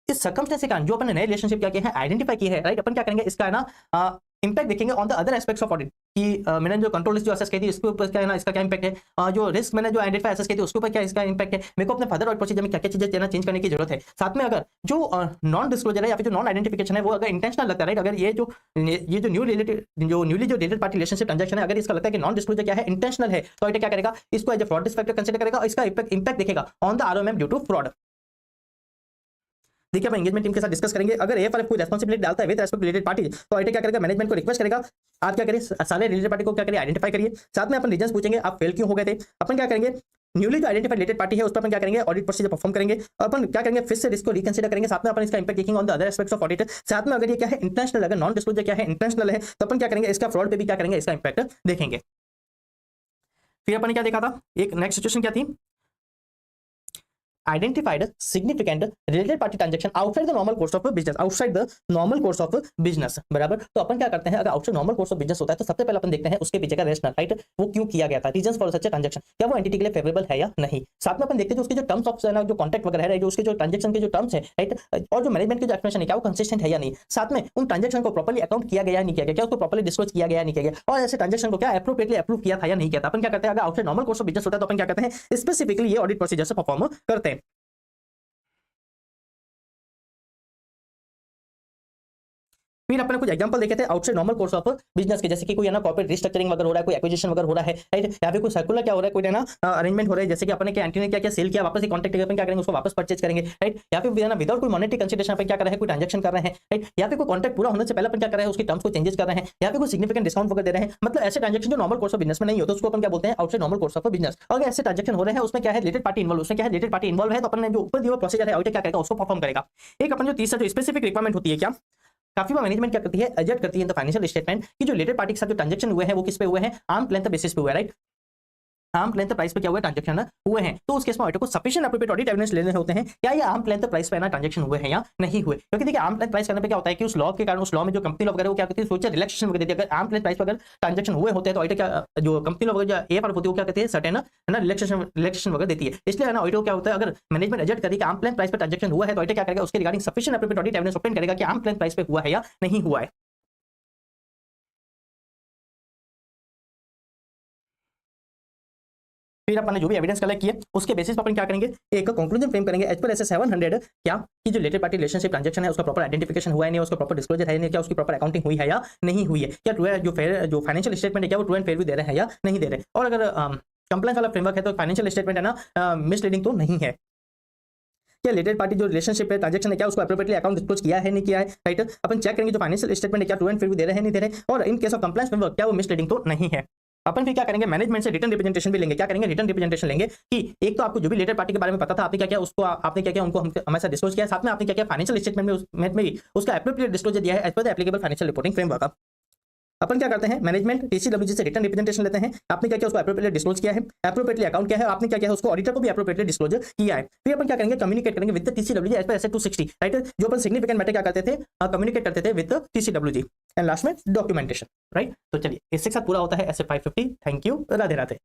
इस सर्कमस्टेंस के कारण जो अपन नए रिलेशनशिप क्या किए हैं, आइडेंटिफाई किए हैं, राइट, अपन क्या करेंगे, इसका है ना इंपैक्ट देखेंगे on the other aspects of audit कि मैंने जो कंट्रोल लिस्ट जो असेस की थी इसके ऊपर क्या है ना, इसका क्या इंपैक्ट है, जो रिस्क मैंने जो आइडेंटिफाई असेस की थी उसके ऊपर क्या इसका इंपैक्ट है, मेरे को अपने फर्दर ऑडिट प्रोसीजर में क्या क्या चीजें देना चेंज करने की जरूरत है। साथ में अगर जो नॉन डिस्क्लोजर है या फिर जो नॉन आइडेंटिफिकेशन है वो अगर इंटेंशनल लगता है, राइट, अगर ये जो न्यूली जो रिलेटेड पार्टी रिलेशनशिप ट्रांजैक्शन है अगर इसका लगता है कि नॉन डिस्क्लोजर क्या है, इंटेंशनल है, तो ऑडिटर क्या करेगा, इसको as a fraud factor consider करेगा और इसका इंपैक्ट देखेगा on the ROM due to fraud. देखिए, अपन एंगेजमेंट टीम के साथ डिस्कस करेंगे। अगर एएफआरएफ कोई रेस्पॉन्सिबिलिटी डालता है विद रेस्पेक्ट रिलेटेड पार्टी, तो ऑडिटर क्या करेगा, मैनेजमेंट को रिक्वेस्ट करेगा, आप क्या करिए, सारे रिलेटेड पार्टी को क्या करिए, आइडेंटिफाई करिए। साथ में अपन रीजंस पूछेंगे, आप फेल क्यों हो गए थे। अपन क्या करेंगे, न्यूली जो आइडेंटिफाइड रिलेटेड पार्टी है उस पर अपन क्या करेंगे, ऑडिट प्रोसीजर परफॉर्म करेंगे। अपन क्या करेंगे, फिर से रिस्क को रिकंसीडर करेंगे। साथ में अपन इसका इंपैक्ट देखेंगे on the other aspects of audit. साथ में अगर ये क्या है, इंटेंशनल, अगर नॉन डिस्क्लोजर क्या है, इंटेंशनल है, तो अपन क्या करेंगे, इसका फ्रॉड पे भी क्या करेंगे, इसका इंपैक्ट देखेंगे। फिर अपन क्या देखा था, एक नेक्स्ट सिचुएशन क्या थी, identified significant related party transaction outside the normal course of business, outside the normal course of business, बराबर। तो अपन क्या करते हैं, अगर outside normal course of business होता है तो सबसे पहले अपन देखते हैं उसके पीछे का रेशनल, राइट, वो क्यों किया गया था, reasons for such a transaction, क्या वो एंटिटी के लिए फेवरेबल है या नहीं। साथ में अपन देखते हैं जो उसके जो टर्म्स ऑफ जो कॉन्ट्रैक्ट वगैरह है, जो उसके जो ट्रांजैक्शन के जो टर्म्स है, राइट, और जो मैनेजमेंट के जो एक्सप्लेनेशन है क्या वो कंसिस्टेंट है या नहीं। साथ में उन ट्रांजैक्शन को प्रॉपर्ली अकाउंट किया गया या नहीं किया गया, क्या उसको प्रॉपर्ली डिस्क्लोज किया गया या नहीं किया गया, और ऐसे ट्रांजैक्शन को क्या एप्रोप्रिएटली अप्रूव किया था या नहीं किया था। अपन क्या करते हैं, अगर outside normal course of business होता है तो अपन क्या करते हैं, स्पेसिफिकली ये ऑडिट प्रोसीजर से परफॉर्म करते हैं। फिर अपने कुछ एग्जांपल देखे थे outside normal course of business के, जैसे कि कोई है ना कॉर्पोरेट रिस्ट्रक्चरिंग वगैरह हो रहा है, कोई एक्विजिशन वगैरह हो रहा है, राइट, या फिर कोई सर्कुलर क्या हो रहा है, कोई है ना अरेंजमेंट हो रहा है, जैसे कि अपने क्या एंटी ने क्या क्या सेल किया, वापस कॉन्टैक्ट करके अपन क्या करेंगे, उसको वापस परचेज करेंगे, राइट, या फिर है ना विदाउट कोई मॉनेटरी कंसीडरेशन अपन क्या कर रहे हैं, कोई ट्रांजैक्शन कर रहे हैं, राइट, या फिर कोई कॉन्ट्रैक्ट पूरा होने से पहले अपन क्या कर रहे हैं, उसकी टर्म्स को चेंजेस कर रहे हैं, या फिर कोई सिग्निफिकेंट डिस्काउंट वगैरह दे रहे हैं। मतलब ऐसे ट्रांजैक्शन जो नॉर्मल कोर्स ऑफ बिजनेस में नहीं होता उसको अपन क्या बोलते हैं, outside normal course of business. अगर ऐसे ट्रांजैक्शन हो रहे हैं उसमें क्या है, रिलेटेड पार्टी इन्वॉल्व, उसमें क्या है, रिलेटेड पार्टी इन्वॉल्व है, तो अपन ने जो ऊपर दिया हुआ प्रोसीजर है ऑडिटर क्या करेगा, उसको परफॉर्म करेगा। एक अपन जो तीसरा जो स्पेसिफिक रिक्वायरमेंट होती है, क्या काफी बार मैनेजमेंट क्या करती है, एडजस्ट करती है इन द फाइनेंशियल स्टेटमेंट कि जो रिलेटेड पार्टी के साथ जो ट्रांजैक्शन हुए हैं वो किस पे हुए हैं, आर्म लेंथ बेसिस पे हुए, राइट, आर्म लेंथ प्राइस पे क्या हुआ ट्रांजैक्शन हुए हैं। तो उस केस में ऑडिटर को सफिशिएंट एप्रोप्रिएट ऑडिट एविडेंस लेने होते हैं, क्या ये आर्म लेंथ प्राइस पे ना ट्रांजैक्शन हुए हैं या नहीं हुए। क्योंकि देखिए आर्म लेंथ प्राइस करने पे क्या होता है कि उस लॉ के कारण, उस लॉ में जो कंपनी लॉ वगैरह वो क्या करती है, फ्यूचर रिलैक्सेशन वगैरह देती है। अगर आर्म लेंथ प्राइस पर अगर ट्रांजैक्शन हुए होते हैं तो ऑडिटर क्या, जो कंपनी लॉ वगैरह जो एफआर होती है वो क्या कहती है, सर्टेन है ना रिलैक्सेशन वगैरह देती है। इसलिए ना ऑडिटर क्या होता है, अगर मैनेजमेंट एडजस्ट करेगी आर्म लेंथ प्राइस पर ट्रांजैक्शन हुआ है तो ऑडिटर क्या करेगा, उसके regarding sufficient appropriate audit evidence obtain करेगा कि आर्म लेंथ प्राइस पे हुआ है या नहीं हुआ है। फिर अपन ने जो भी एविडेंस कलेक्ट किया उसके बेसिस पर अपन क्या करेंगे, एक कंक्लूजन फ्रेम करेंगे एज पर एस 700 क्या कि जो रिलेटेड पार्टी रिलेशनशिप ट्रांजैक्शन है उसका प्रॉपर आइडेंटिफिकेशन हुआ है नहीं, उसका प्रॉपर डिस्क्लोजर है नहीं, क्या उसकी प्रॉपर अकाउंटिंग हुई है या नहीं हुई है, क्या जो फाइनेंशियल स्टेटमेंट है क्या वो ट्रू एंड फेयर भी दे रहे हैं या नहीं दे रहे, और अगर कंप्लायंस वाला फ्रेमवर्क है तो फाइनेंशियल स्टेटमेंट है ना मिसलीडिंग तो नहीं है, क्या रिलेटेड पार्टी जो रिलेशनशिप है ट्रांजैक्शन है क्या उसको एप्रोप्रिएटली अकाउंट डिस्क्लोज किया है नहीं किया है, राइट। अपन चेक करेंगे जो फाइनेंशियल स्टेटमेंट है क्या ट्रू एंड फेयर भी दे रहे हैं नहीं दे रहे, और in case of compliance framework क्या वो मिसलीडिंग तो नहीं है। अपन फिर क्या करेंगे, मैनेजमेंट से रिटर्न रिप्रेजेंटेशन भी लेंगे, क्या करेंगे रिटर्न रिप्रेजेंटेशन लेंगे कि एक तो आपको जो भी रिलेटेड पार्टी के बारे में पता था आपने क्या किया उसको आपने क्या किया उनको हमारे साथ डिस्क्लोज किया, साथ में आपने क्या किया फाइनेंशियल स्टेटमेंट में भी उसका एप्रोप्रिएट डिस्क्लोजर दिया है as per the applicable financial reporting framework. अपन क्या करते हैं, मैनेजमेंट टीसीडब्ल्यूजी से रिटर्न रिप्रेजेंटेशन लेते हैं, आपने क्या किया उसको एप्रोप्रिएटली डिस्क्लोज किया है, एप्रोप्रिएटली अकाउंट किया है, आपने क्या किया उसको ऑडिटर को भी एप्रोप्रिएटली डिस्क्लोजर किया है। फिर अपन क्या करेंगे, कम्युनिकेट करेंगे with TCWG as per S 260, right. जो अपन सिग्निफिकेंट मैटर क्या करते थे, कम्युनिकेट करते थे विद टीसीडब्ल्यूजी, एंड लास्ट में डॉक्यूमेंटेशन, राइट। तो चलिए इसके साथ पूरा होता है S 550। Thank you, Radhe Radhe.